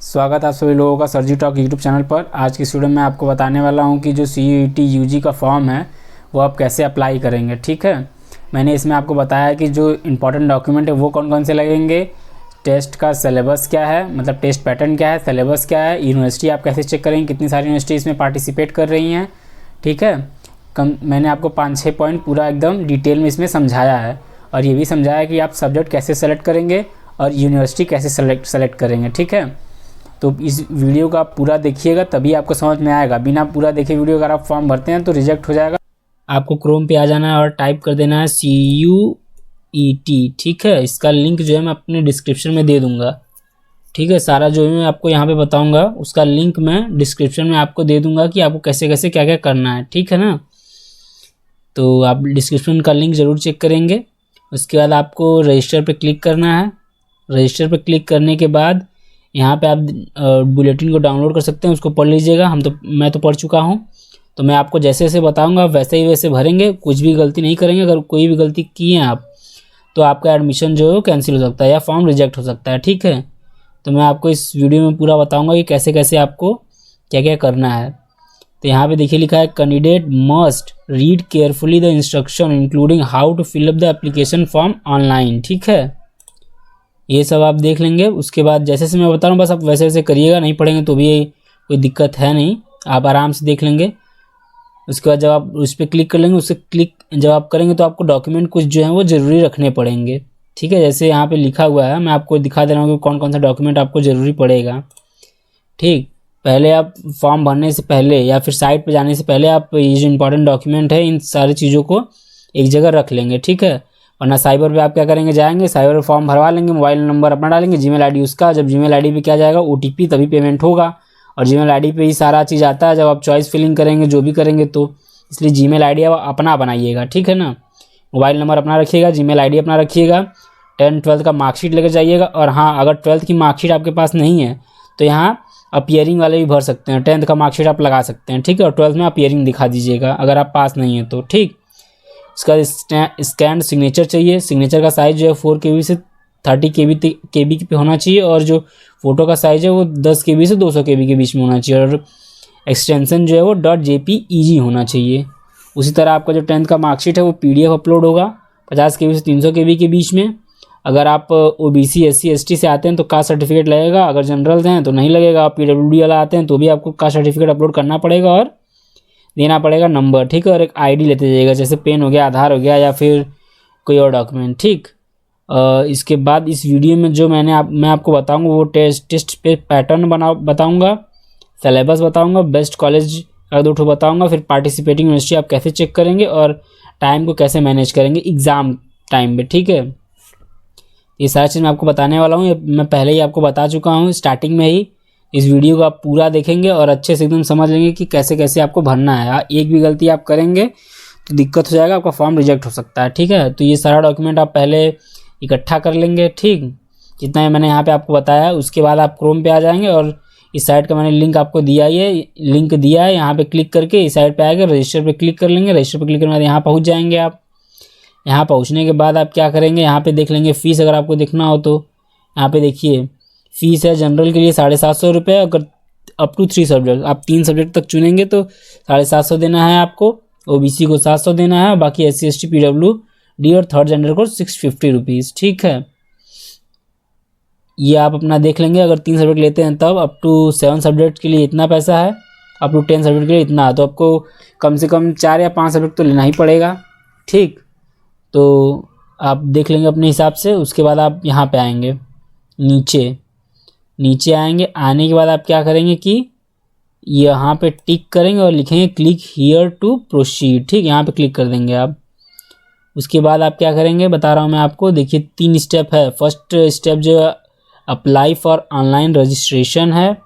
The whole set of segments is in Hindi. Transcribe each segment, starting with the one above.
स्वागत है आप सभी लोगों का सरजी टॉक यूट्यूब चैनल पर। आज की वीडियो में आपको बताने वाला हूं कि जो CUET UG का फॉर्म है वो आप कैसे अप्लाई करेंगे। ठीक है, मैंने इसमें आपको बताया कि जो इम्पोर्टेंट डॉक्यूमेंट है वो कौन कौन से लगेंगे, टेस्ट का सिलेबस क्या है, मतलब टेस्ट पैटर्न क्या है, सिलेबस क्या है, यूनिवर्सिटी आप कैसे चेक करेंगे, कितनी सारी यूनिवर्सिटी इसमें पार्टिसिपेट कर रही हैं। ठीक है, मैंने आपको 5-6 पॉइंट पूरा एकदम डिटेल में इसमें समझाया है और ये भी समझाया कि आप सब्जेक्ट कैसे सेलेक्ट करेंगे और यूनिवर्सिटी कैसे सेलेक्ट करेंगे। ठीक है, तो इस वीडियो को आप पूरा देखिएगा तभी आपको समझ में आएगा। बिना पूरा देखे वीडियो अगर आप फॉर्म भरते हैं तो रिजेक्ट हो जाएगा। आपको क्रोम पे आ जाना है और टाइप कर देना है CUET। ठीक है, इसका लिंक जो है मैं अपने डिस्क्रिप्शन में दे दूंगा। ठीक है, सारा जो मैं आपको यहाँ पे बताऊंगा उसका लिंक मैं डिस्क्रिप्शन में आपको दे दूंगा कि आपको कैसे कैसे क्या क्या करना है। ठीक है ना, तो आप डिस्क्रिप्शन का लिंक ज़रूर चेक करेंगे। उसके बाद आपको रजिस्टर पर क्लिक करना है। रजिस्टर पर क्लिक करने के बाद यहाँ पे आप बुलेटिन को डाउनलोड कर सकते हैं, उसको पढ़ लीजिएगा। मैं तो पढ़ चुका हूँ, तो मैं आपको जैसे जैसे बताऊँगा वैसे ही वैसे भरेंगे, कुछ भी गलती नहीं करेंगे। अगर कोई भी गलती की है आप तो आपका एडमिशन जो है वो कैंसिल हो सकता है या फॉर्म रिजेक्ट हो सकता है। ठीक है, तो मैं आपको इस वीडियो में पूरा बताऊँगा कि कैसे कैसे आपको क्या क्या करना है। तो यहाँ पे देखिए लिखा है candidate must read carefully the instruction including how to fill up the application form online. ठीक है, ये सब आप देख लेंगे। उसके बाद जैसे जैसे मैं बता रहा हूँ बस आप वैसे वैसे करिएगा, नहीं पढ़ेंगे तो भी कोई दिक्कत है नहीं, आप आराम से देख लेंगे। उसके बाद जब आप उस पर क्लिक कर लेंगे, उससे क्लिक जब आप करेंगे तो आपको डॉक्यूमेंट कुछ जो है वो ज़रूरी रखने पड़ेंगे। ठीक है, जैसे यहाँ पे लिखा हुआ है, मैं आपको दिखा दे रहा हूँ कि कौन कौन सा डॉक्यूमेंट आपको ज़रूरी पड़ेगा। ठीक, पहले आप फॉर्म भरने से पहले या फिर साइट पर जाने से पहले आप ये जो इंपॉर्टेंट डॉक्यूमेंट है इन सारी चीज़ों को एक जगह रख लेंगे। ठीक है, वरना साइबर पे आप क्या करेंगे, जाएंगे साइबर पे फॉर्म भरवा लेंगे, मोबाइल नंबर अपना डालेंगे, जीमेल आईडी उसका। जब जीमेल आईडी पे क्या जाएगा OTP, तभी पेमेंट होगा और जीमेल आईडी पे ही सारा चीज़ आता है जब आप चॉइस फिलिंग करेंगे जो भी करेंगे। तो इसलिए जीमेल आईडी आप अपना बनाइएगा। ठीक है ना, मोबाइल नंबर अपना रखिएगा, जीमेल आईडी अपना रखिएगा, 10th-12th का मार्कशीट लेकर जाइएगा। और हाँ, अगर 12th की मार्कशीट आपके पास नहीं है तो यहाँ अपीयरिंग वाले भी भर सकते हैं, 10th का मार्कशीट आप लगा सकते हैं। ठीक है, और 12th में अपीयरिंग दिखा दीजिएगा अगर आप पास नहीं है तो। ठीक, इसका स्कैन सिग्नेचर चाहिए। सिग्नेचर का साइज़ जो है 4 KB से 30 KB पे होना चाहिए और जो फ़ोटो का साइज़ है वो 10 KB से 200 KB के बीच में होना चाहिए और एक्सटेंशन जो है वो .jpeg होना चाहिए। उसी तरह आपका जो 10th का मार्कशीट है वो PDF अपलोड होगा 50 KB से 300 KB के बीच में। अगर आप OBC SC ST से आते हैं तो कास्ट सर्टिफिकेट लगेगा, अगर जनरल हैं तो नहीं लगेगा। आप PWD वाला आते हैं तो भी आपको कास्ट सर्टिफिकेट अपलोड करना पड़ेगा और देना पड़ेगा नंबर। ठीक है, और एक ID लेते जाइएगा, जैसे पेन हो गया, आधार हो गया या फिर कोई और डॉक्यूमेंट। ठीक, इसके बाद इस वीडियो में जो मैं आपको बताऊंगा वो टेस्ट पे पैटर्न बताऊंगा, सिलेबस बताऊंगा, बेस्ट कॉलेज का 2 बताऊंगा, फिर पार्टिसिपेटिंग यूनिवर्सिटी आप कैसे चेक करेंगे और टाइम को कैसे मैनेज करेंगे एग्ज़ाम टाइम में। ठीक है, ये सारी चीज़ मैं आपको बताने वाला हूँ, मैं पहले ही आपको बता चुका हूँ स्टार्टिंग में ही। इस वीडियो को आप पूरा देखेंगे और अच्छे से एकदम समझ लेंगे कि कैसे कैसे आपको भरना है। एक भी गलती आप करेंगे तो दिक्कत हो जाएगा, आपका फॉर्म रिजेक्ट हो सकता है। ठीक है, तो ये सारा डॉक्यूमेंट आप पहले इकट्ठा कर लेंगे। ठीक, जितना मैंने यहाँ पे आपको बताया। उसके बाद आप क्रोम पे आ जाएंगे और इस साइट का मैंने लिंक आपको दिया है, यहाँ पे क्लिक करके इस साइट पे आएगा, रजिस्टर पे क्लिक कर लेंगे। रजिस्टर पे क्लिक करने के बाद यहाँ पहुँच जाएंगे आप। यहाँ पहुँचने के बाद आप क्या करेंगे, यहाँ पे देख लेंगे फ़ीस, अगर आपको देखना हो तो यहाँ पे देखिए फ़ीस है जनरल के लिए 750 रुपये। अगर अप टू 3 सब्जेक्ट, आप 3 सब्जेक्ट तक चुनेंगे तो 750 देना है आपको। OBC को 700 देना है, बाकी SC ST PWD और 3rd जेंडर को 650 रुपीज़। ठीक है, ये आप अपना देख लेंगे। अगर 3 सब्जेक्ट लेते हैं तब अप टू 7 सब्जेक्ट के लिए इतना पैसा है, अप टू 10 सब्जेक्ट के लिए इतना है, तो आपको कम से कम 4 या 5 सब्जेक्ट तो लेना ही पड़ेगा। ठीक, तो आप देख लेंगे अपने हिसाब से। उसके बाद आप यहाँ पे आएंगे, नीचे आएंगे। आने के बाद आप क्या करेंगे कि यहाँ पे टिक करेंगे और लिखेंगे क्लिक हियर टू प्रोसीड। ठीक, यहाँ पे क्लिक कर देंगे आप। उसके बाद आप क्या करेंगे बता रहा हूँ मैं आपको, देखिए 3 स्टेप है। फर्स्ट स्टेप जो अप्लाई फॉर ऑनलाइन रजिस्ट्रेशन है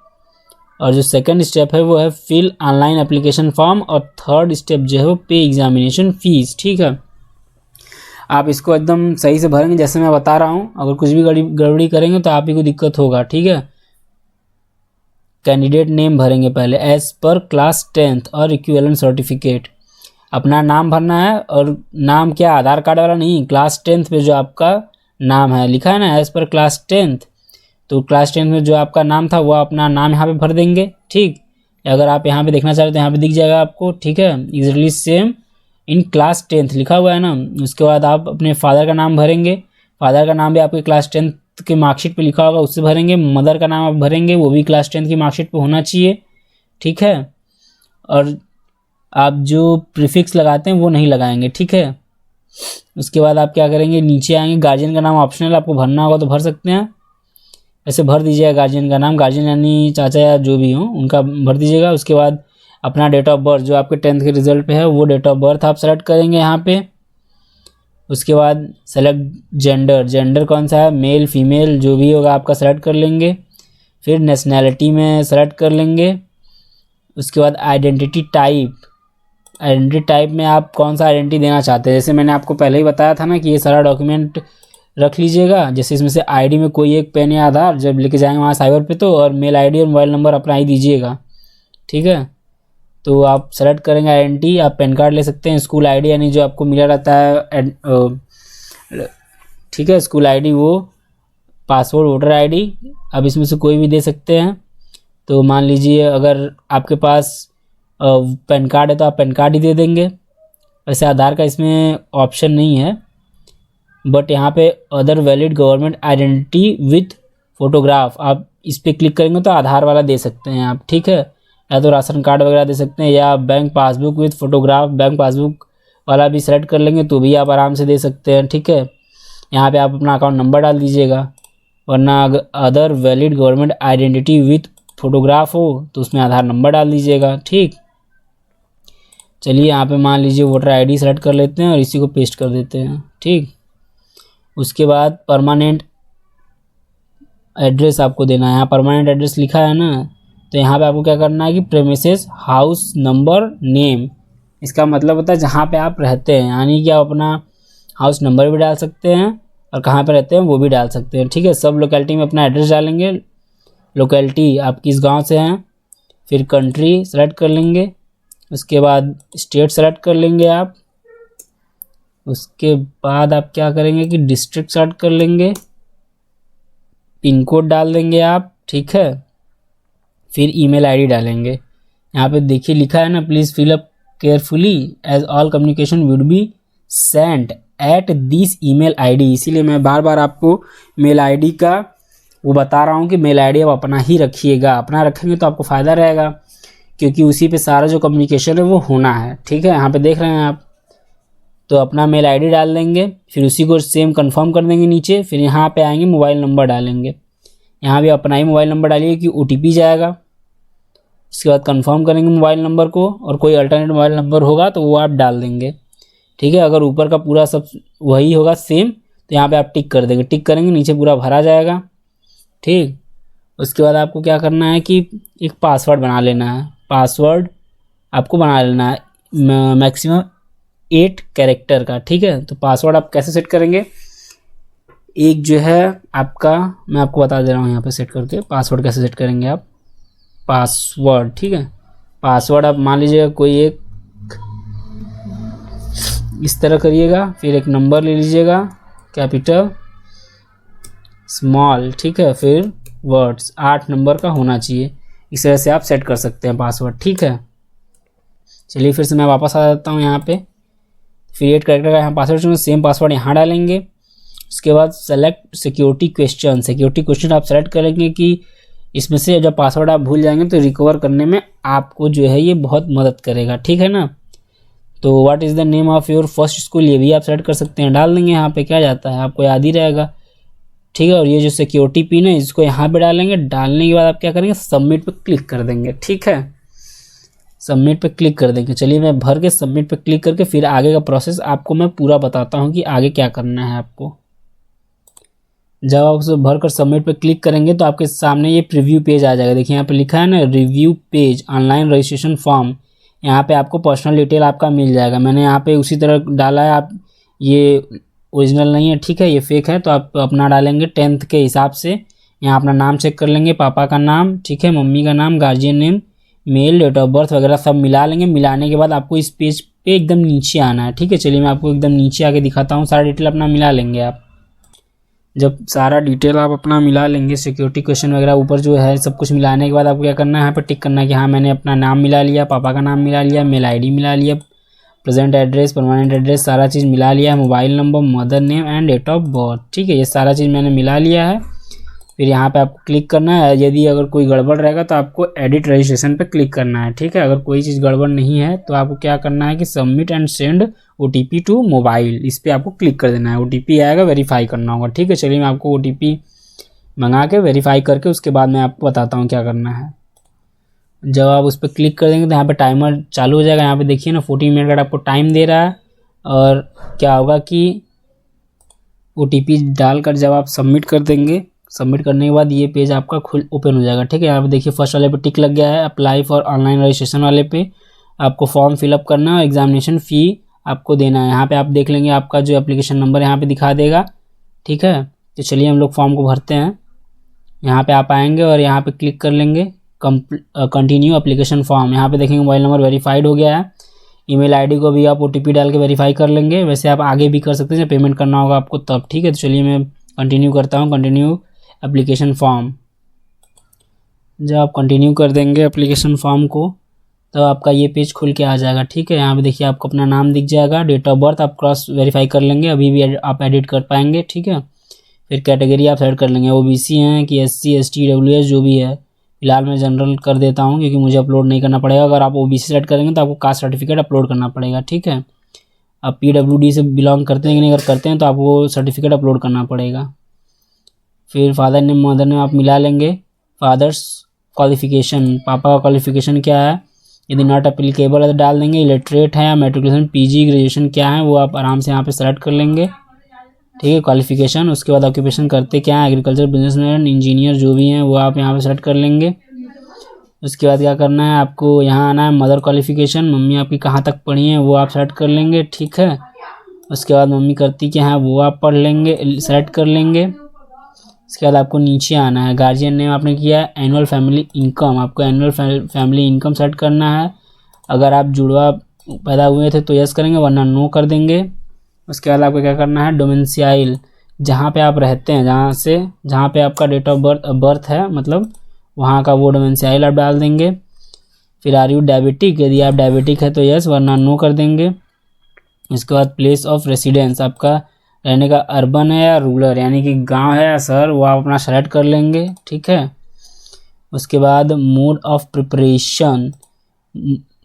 और जो सेकंड स्टेप है वो है फिल ऑनलाइन एप्लीकेशन फॉर्म और 3rd स्टेप जो है वो पे एग्जामिनेशन फीस। ठीक है, आप इसको एकदम सही से भरेंगे जैसे मैं बता रहा हूँ। अगर कुछ भी गड़बड़ी करेंगे तो आप ही को दिक्कत होगा। ठीक है, कैंडिडेट नेम भरेंगे पहले एज पर क्लास 10th और इक्विवेलेंट सर्टिफिकेट। अपना नाम भरना है और नाम क्या, आधार कार्ड वाला नहीं, क्लास 10th पे जो आपका नाम है लिखा है ना एज पर क्लास 10th, तो क्लास 10 में जो आपका नाम था वो अपना नाम यहाँ पे भर देंगे। ठीक, अगर आप यहाँ पे देखना चाह रहे तो यहाँ पे दिख जाएगा आपको। ठीक है, easily same in class 10th लिखा हुआ है ना। उसके बाद आप अपने फादर का नाम भरेंगे, फादर का नाम भी आपके क्लास 10th के मार्कशीट पे लिखा होगा उससे भरेंगे। मदर का नाम आप भरेंगे, वो भी क्लास 10th की मार्कशीट पे होना चाहिए। ठीक है, और आप जो प्रीफिक्स लगाते हैं वो नहीं लगाएंगे। ठीक है, उसके बाद आप क्या करेंगे, नीचे आएंगे, गार्जियन का नाम ऑप्शनल, आपको भरना होगा तो भर सकते हैं, ऐसे भर दीजिएगा गार्जियन का नाम, गार्जियन यानी चाचा या जो भी हो उनका भर दीजिएगा। उसके बाद अपना डेट ऑफ बर्थ जो आपके 10th के रिजल्ट पे है वो डेट ऑफ बर्थ आप सेलेक्ट करेंगे यहाँ पे। उसके बाद सेलेक्ट जेंडर, जेंडर कौन सा है, मेल फीमेल जो भी होगा आपका सेलेक्ट कर लेंगे। फिर नेशनैलिटी में सेलेक्ट कर लेंगे। उसके बाद आइडेंटिटी टाइप, आइडेंटिटी टाइप में आप कौन सा आइडेंटिटी देना चाहते हैं। जैसे मैंने आपको पहले ही बताया था ना कि ये सारा डॉक्यूमेंट रख लीजिएगा। जैसे इसमें से आईडी में कोई एक पेन या आधार जब लेके जाएंगे वहाँ साइबर पे तो, और मेल आईडी और मोबाइल नंबर अपना ही दीजिएगा। ठीक है, तो आप सेलेक्ट करेंगे आइडेंटिटी। आप पैन कार्ड ले सकते हैं, स्कूल आईडी यानी जो आपको मिला रहता है। ठीक है, स्कूल आईडी, वो पासपोर्ट, वोटर आईडी, आप इसमें से कोई भी दे सकते हैं। तो मान लीजिए अगर आपके पास पैन कार्ड है तो आप पैन कार्ड ही दे देंगे। वैसे आधार का इसमें ऑप्शन नहीं है, बट यहाँ पे other valid government identity with photograph, आप इस पर क्लिक करेंगे तो आधार वाला दे सकते हैं आप। ठीक है, या तो राशन कार्ड वगैरह दे सकते हैं, या bank passbook with photograph, bank passbook वाला भी सेलेक्ट कर लेंगे तो भी आप आराम से दे सकते हैं। ठीक है, यहाँ पे आप अपना अकाउंट नंबर डाल दीजिएगा, वरना other valid government identity with photograph हो तो उसमें आधार नंबर डाल दीजिएगा। ठीक, चलिए यहाँ पे मान लीजिए वोटर आईडी सेलेक्ट कर लेते हैं और इसी को पेस्ट कर देते हैं। ठीक, उसके बाद परमानेंट एड्रेस आपको देना है। यहाँ परमानेंट एड्रेस लिखा है ना, तो यहाँ पे आपको क्या करना है कि प्रेमिसेस हाउस नंबर नेम, इसका मतलब होता है जहाँ पे आप रहते हैं, यानी कि आप अपना हाउस नंबर भी डाल सकते हैं और कहाँ पे रहते हैं वो भी डाल सकते हैं। ठीक है, सब लोकेलिटी में अपना एड्रेस डालेंगे, लोकेलिटी आप किस गांव से हैं। फिर कंट्री सेलेक्ट कर लेंगे, उसके बाद स्टेट सेलेक्ट कर लेंगे आप। उसके बाद आप क्या करेंगे कि डिस्ट्रिक्ट सेलेक्ट कर लेंगे, पिन कोड डाल देंगे आप। ठीक है, फिर ईमेल आईडी डालेंगे। यहाँ पे देखिए लिखा है ना, please fill up carefully as all communication would be sent at this email ID. इसीलिए मैं बार बार आपको मेल आईडी का वो बता रहा हूँ कि मेल आईडी आप अपना ही रखिएगा। अपना रखेंगे तो आपको फ़ायदा रहेगा, क्योंकि उसी पे सारा जो कम्युनिकेशन है वो होना है। ठीक है, यहाँ पे देख रहे हैं आप, तो अपना मेल आईडी डाल देंगे, फिर उसी को सेम कंफर्म कर देंगे नीचे। फिर यहाँ पे आएंगे, मोबाइल नंबर डालेंगे। यहाँ भी अपना ही मोबाइल नंबर डालिए कि OTP जाएगा। इसके बाद कंफर्म करेंगे मोबाइल नंबर को, और कोई अल्टरनेट मोबाइल नंबर होगा तो वो आप डाल देंगे। ठीक है, अगर ऊपर का पूरा सब वही होगा सेम तो यहाँ पे आप टिक कर देंगे, टिक करेंगे नीचे पूरा भरा जाएगा। ठीक, उसके बाद आपको क्या करना है कि एक पासवर्ड बना लेना है। पासवर्ड आपको बना लेना है मैक्सिमम 8 कैरेक्टर का। ठीक है, तो पासवर्ड आप कैसे सेट करेंगे, एक जो है आपका, मैं आपको बता दे रहा हूँ यहाँ पे सेट करके पासवर्ड कैसे सेट करेंगे आप। पासवर्ड, ठीक है, पासवर्ड आप मान लीजिएगा कोई एक इस तरह करिएगा, फिर एक नंबर ले लीजिएगा, कैपिटल स्मॉल। ठीक है, फिर वर्ड्स 8 नंबर का होना चाहिए। इस तरह से आप सेट कर सकते हैं पासवर्ड। ठीक है, चलिए फिर से मैं वापस आ जाता हूँ यहाँ पे। फिर 8 कैरेक्टर का यहाँ पासवर्ड, सेम पासवर्ड यहाँ डालेंगे। उसके बाद select security question, security question आप सेलेक्ट करेंगे कि इसमें से जब पासवर्ड आप भूल जाएंगे तो रिकवर करने में आपको जो है ये बहुत मदद करेगा। ठीक है ना, तो what is the name of your first school, ये भी आप सेलेक्ट कर सकते हैं, डाल देंगे। यहाँ पे क्या जाता है, आपको याद ही रहेगा। ठीक है, और ये जो सिक्योरिटी पिन है इसको यहाँ पे डालेंगे। डालने के बाद आप क्या करेंगे, सबमिट पे क्लिक कर देंगे। ठीक है, सबमिट पे क्लिक कर देंगे। चलिए मैं भर के सबमिट पे क्लिक करके फिर आगे का प्रोसेस आपको मैं पूरा बताता हूँ कि आगे क्या करना है आपको। जब आप उसे भर कर सबमिट पे क्लिक करेंगे तो आपके सामने ये प्रीव्यू पेज आ जाएगा। देखिए यहाँ पे लिखा है ना, review page online registration form. यहाँ पे आपको पर्सनल डिटेल आपका मिल जाएगा। मैंने यहाँ पे उसी तरह डाला है, आप ये ओरिजिनल नहीं है। ठीक है, ये फेक है, तो आप अपना डालेंगे 10th के हिसाब से। यहाँ अपना नाम चेक कर लेंगे, पापा का नाम, ठीक है, मम्मी का नाम, guardian name, mail, date of birth वगैरह सब मिला लेंगे। मिलाने के बाद आपको इस पेज पे एकदम नीचे आना है। ठीक है, चलिए मैं आपको एकदम नीचे आके दिखाता हूँ। सारा डिटेल अपना मिला लेंगे आप। जब सारा डिटेल आप अपना मिला लेंगे, सिक्योरिटी क्वेश्चन वगैरह ऊपर जो है सब कुछ मिलाने के बाद आपको क्या करना है, यहाँ पर टिक करना है कि हाँ मैंने अपना नाम मिला लिया, पापा का नाम मिला लिया, मेल आईडी मिला लिया, प्रेजेंट एड्रेस, परमानेंट एड्रेस, सारा चीज़ मिला लिया है, mobile number, mother name and date of birth. ठीक है, ये सारा चीज़ मैंने मिला लिया है। फिर यहाँ पे आपको क्लिक करना है। यदि अगर कोई गड़बड़ रहेगा तो आपको एडिट रजिस्ट्रेशन पे क्लिक करना है। ठीक है, अगर कोई चीज़ गड़बड़ नहीं है तो आपको क्या करना है कि submit and send OTP to mobile, इस पर आपको क्लिक कर देना है। OTP आएगा, वेरीफाई करना होगा। ठीक है, चलिए मैं आपको OTP मंगा के वेरीफाई करके उसके बाद मैं आपको बताता हूँ क्या करना है। जब आप उस पर क्लिक कर देंगे तो यहाँ पे टाइमर चालू हो जाएगा। यहाँ पे देखिए ना 14 मिनट का आपको टाइम दे रहा है। और क्या होगा कि OTP डालकर जब आप सबमिट कर देंगे, सबमिट करने के बाद ये पेज आपका खुल ओपन हो जाएगा। ठीक है, यहाँ पे देखिए फर्स्ट वाले पे टिक लग गया है, अप्लाई फॉर ऑनलाइन रजिस्ट्रेशन वाले पे आपको फॉर्म फिलअप करना है और एग्जामिनेशन फ़ी आपको देना है। यहाँ पे आप देख लेंगे आपका जो एप्लीकेशन नंबर यहाँ पे दिखा देगा। ठीक है, तो चलिए हम लोग फॉर्म को भरते हैं। यहाँ पे आप आएंगे और यहाँ पे क्लिक कर लेंगे कंटिन्यू एप्लीकेशन फॉर्म। यहाँ पे देखेंगे मोबाइल नंबर वेरीफाइड हो गया है। ईमेल आईडी को भी आप OTP डाल के वेरीफाई कर लेंगे। वैसे आप आगे भी कर सकते हैं, जब पेमेंट करना होगा आपको तब। ठीक है, तो चलिए मैं कंटिन्यू करता हूँ, कंटिन्यू एप्लीकेशन फॉर्म। जब आप कंटिन्यू कर देंगे एप्लीकेशन फॉर्म को तो आपका ये पेज खुल के आ जाएगा। ठीक है, यहाँ पे देखिए आपको अपना नाम दिख जाएगा, डेट ऑफ बर्थ आप क्रॉस वेरीफाई कर लेंगे, अभी भी आप एडिट कर पाएंगे। ठीक है, फिर कैटेगरी आप सेलेक्ट कर लेंगे, OBC हैं कि SC ST EWS जो भी है। फिलहाल मैं जनरल कर देता हूँ क्योंकि मुझे अपलोड नहीं करना पड़ेगा। अगर आप OBC सेलेक्ट करेंगे तो आपको कास्ट सर्टिफिकेट अपलोड करना पड़ेगा। ठीक है, आप PWD से बिलोंग करते हैं कि नहीं, अगर करते हैं तो आपको सर्टिफिकेट अपलोड करना पड़ेगा। फिर फादर नेम मदर नेम आप मिला लेंगे। फादर्स क्वालिफिकेशन, पापा का क्वालिफिकेशन क्या है, यदि नॉट एप्लीकेबल है तो डाल देंगे। इलेक्ट्रेट है या मेट्रिकुलेशन PG ग्रेजुएशन क्या है वो आप आराम से यहाँ पे सेलेक्ट कर लेंगे। ठीक है, क्वालिफिकेशन। उसके बाद ऑक्यूपेशन करते क्या है, एग्रीकल्चर, बिजनेसमैन, इंजीनियर जो भी हैं वो आप यहाँ पे सेलेक्ट कर लेंगे। उसके बाद क्या करना है, आपको यहाँ आना है मदर क्वालिफिकेशन, मम्मी आपकी कहाँ तक पढ़ी हैं वो आप सेलेक्ट कर लेंगे। ठीक है, उसके बाद मम्मी करती क्या है वो आप पढ़ लेंगे, सेलेक्ट कर लेंगे। इसके बाद आपको नीचे आना है, गार्जियन नेम आपने किया है, एनुअल फैमिली इनकम, आपको एनुअल फैमिली इनकम सेट करना है। अगर आप जुड़वा पैदा हुए थे तो यस करेंगे, वरना नो कर देंगे। उसके बाद आपको क्या करना है, डोमेंसियाइल, जहाँ पे आप रहते हैं, जहाँ पे आपका डेट ऑफ बर्थ है, मतलब वहाँ का वो डोमेंसियाइल आप डाल देंगे। फिर आर यू डायबिटिक, यदि आप डायबिटिक है तो यस, वरना नो कर देंगे। इसके बाद प्लेस ऑफ रेसिडेंस, आपका रहने का अर्बन है या रूरल, यानी कि गांव है या शहर, वो आप अपना सेलेक्ट कर लेंगे। ठीक है, उसके बाद मोड ऑफ प्रिपरेशन,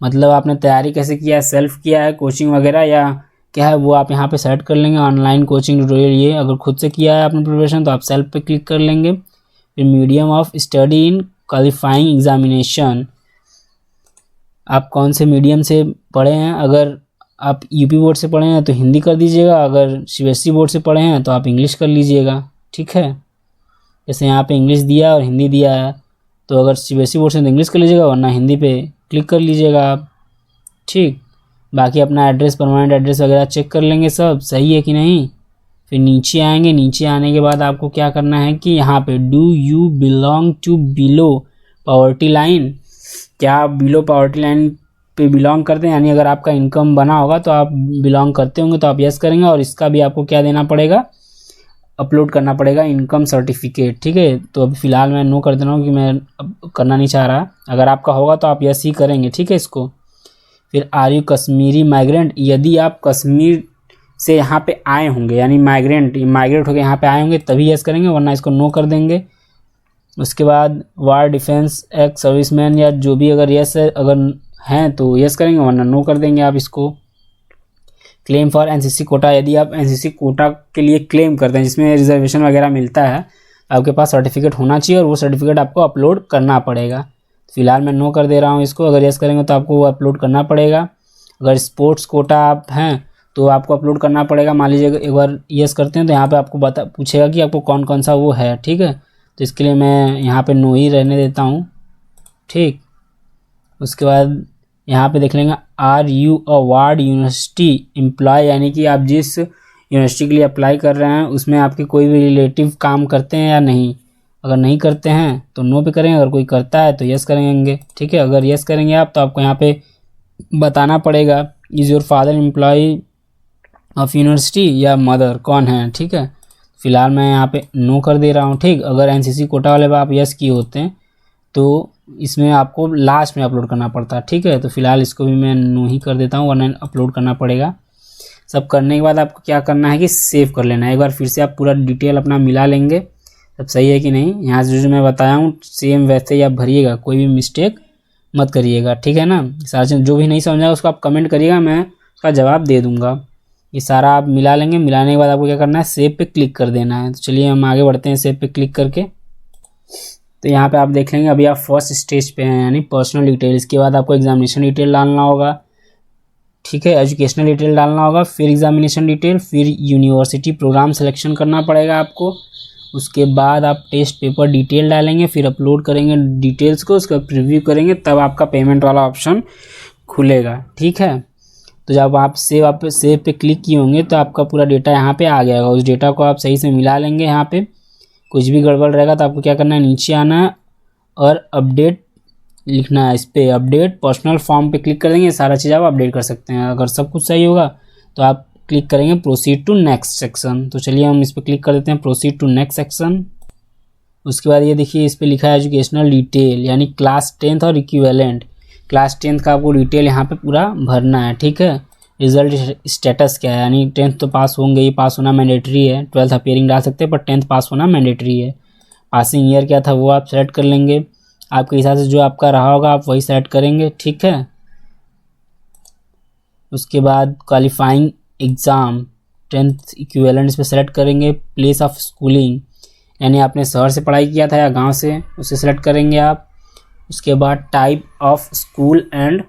मतलब आपने तैयारी कैसे किया है, सेल्फ किया है, कोचिंग वगैरह या क्या है वो आप यहाँ पे सेलेक्ट कर लेंगे। ऑनलाइन कोचिंग ट्यूटोरियल, ये अगर खुद से किया है आपने प्रिपरेशन तो आप सेल्फ पे क्लिक कर लेंगे। फिर medium of study in qualifying examination, आप कौन से मीडियम से पढ़े हैं, अगर आप UP बोर्ड से पढ़े हैं तो हिंदी कर दीजिएगा, अगर CBSE बोर्ड से पढ़े हैं तो आप इंग्लिश कर लीजिएगा। ठीक है, जैसे यहाँ पे इंग्लिश दिया और हिंदी दिया है, तो अगर CBSE बोर्ड से तो इंग्लिश कर लीजिएगा, वरना हिंदी पे क्लिक कर लीजिएगा आप। ठीक, बाकी अपना एड्रेस, परमानेंट एड्रेस वगैरह चेक कर लेंगे सब सही है कि नहीं। फिर नीचे आएंगे, नीचे आने के बाद आपको क्या करना है कि यहाँ पे do you belong to below poverty line, क्या आप बिलो पॉवर्टी लाइन पे बिलोंग करते हैं, यानी अगर आपका इनकम बना होगा तो आप बिलोंग करते होंगे तो आप यस करेंगे। और इसका भी आपको क्या देना पड़ेगा, अपलोड करना पड़ेगा इनकम सर्टिफिकेट। ठीक है, तो अभी फ़िलहाल मैं नो कर दे रहा हूँ कि मैं अब करना नहीं चाह रहा। अगर आपका होगा तो आप यस ही करेंगे। ठीक है, इसको। फिर आर यू कश्मीरी माइग्रेंट, यदि आप कश्मीर से यहाँ पे आए होंगे, यानी माइग्रेट होकर यहाँ पे आए होंगे तभी यस करेंगे, वरना इसको नो कर देंगे। उसके बाद वार डिफेंस एक्स सर्विसमैन या जो भी, अगर यस है, अगर हैं तो यस करेंगे, वरना नो कर देंगे आप इसको। क्लेम फॉर NCC कोटा, यदि आप NCC कोटा के लिए क्लेम करते हैं जिसमें रिजर्वेशन वगैरह मिलता है, आपके पास सर्टिफिकेट होना चाहिए और वो सर्टिफिकेट आपको अपलोड करना पड़ेगा। फिलहाल मैं नो कर दे रहा हूँ इसको, अगर यस करेंगे तो आपको वो अपलोड करना पड़ेगा। अगर स्पोर्ट्स कोटा आप हैं तो आपको अपलोड करना पड़ेगा। मान लीजिए एक बार यस करते हैं तो यहाँ पे आपको पूछेगा कि आपको कौन कौन सा वो है। ठीक है, तो इसके लिए मैं यहाँ पे नो ही रहने देता हूँ। ठीक, उसके बाद यहाँ पे देख लेंगे are you a ward university employ, यानी कि आप जिस यूनिवर्सिटी के लिए अप्लाई कर रहे हैं उसमें आपके कोई भी रिलेटिव काम करते हैं या नहीं। अगर नहीं करते हैं तो नो पे करेंगे, अगर कोई करता है तो यस करेंगे। ठीक है, अगर यस करेंगे आप तो आपको यहाँ पे बताना पड़ेगा is your father employ of university या मदर कौन है। ठीक है, फ़िलहाल मैं यहाँ पे नो कर दे रहा हूँ। ठीक, अगर एनसीसी कोटा वाले आप यस किए होते हैं तो इसमें आपको लास्ट में अपलोड करना पड़ता है। ठीक है, तो फिलहाल इसको भी मैं नो ही कर देता हूँ, वरना अपलोड करना पड़ेगा। सब करने के बाद आपको क्या करना है कि सेव कर लेना है। एक बार फिर से आप पूरा डिटेल अपना मिला लेंगे, सब सही है कि नहीं। यहाँ से जो मैं बताया हूँ सेम वैसे ही आप भरिएगा, कोई भी मिस्टेक मत करिएगा। ठीक है ना, सारा जो भी नहीं समझा उसको आप कमेंट करिएगा, मैं उसका जवाब दे दूँगा। ये सारा आप मिला लेंगे। मिलाने के बाद आपको क्या करना है, सेव पे क्लिक कर देना है। तो चलिए हम आगे बढ़ते हैं सेव पे क्लिक करके। तो यहाँ पे आप देख लेंगे अभी आप फर्स्ट स्टेज पे हैं, यानी पर्सनल डिटेल। इसके बाद आपको एग्जामिनेशन डिटेल डालना होगा। ठीक है, एजुकेशनल डिटेल डालना होगा, फिर एग्जामिनेशन डिटेल, फिर यूनिवर्सिटी प्रोग्राम सिलेक्शन करना पड़ेगा आपको। उसके बाद आप टेस्ट पेपर डिटेल डालेंगे, फिर अपलोड करेंगे डिटेल्स को, उसका प्रीव्यू करेंगे, तब आपका पेमेंट वाला ऑप्शन खुलेगा। ठीक है, तो जब आप सेव पे क्लिक किए होंगे तो आपका पूरा डेटा यहाँ पे आ गया होगा। उस डेटा को आप सही से मिला लेंगे। यहाँ पे कुछ भी गड़बड़ रहेगा तो आपको क्या करना है, नीचे आना है और अपडेट लिखना है। इस पर अपडेट पर्सनल फॉर्म पे क्लिक कर देंगे, सारा चीज़ आप अपडेट कर सकते हैं। अगर सब कुछ सही होगा तो आप क्लिक करेंगे प्रोसीड टू नेक्स्ट सेक्शन। तो चलिए हम इस पर क्लिक कर देते हैं, प्रोसीड टू नेक्स्ट सेक्शन। उसके बाद ये देखिए इस पर लिखा है एजुकेशनल डिटेल, यानी क्लास 10th और इक्विवेलेंट। क्लास 10th का आपको डिटेल यहाँ पे पूरा भरना है। ठीक है, रिजल्ट स्टेटस क्या है, यानी 10th तो पास होंगे ही, पास होना मैंडेटरी है। 12th अपियरिंग डाल सकते हैं पर 10th पास होना मैंडेटरी है। पासिंग ईयर क्या था वो आप सेलेक्ट कर लेंगे, आपके हिसाब से जो आपका रहा होगा आप वही सेलेक्ट करेंगे। ठीक है, उसके बाद क्वालिफाइंग एग्ज़ाम 10th इक्विवेलेंट इस पर सेलेक्ट करेंगे। प्लेस ऑफ स्कूलिंग, यानी आपने शहर से पढ़ाई किया था या गांव से, उसे सेलेक्ट करेंगे आप। उसके बाद type of school and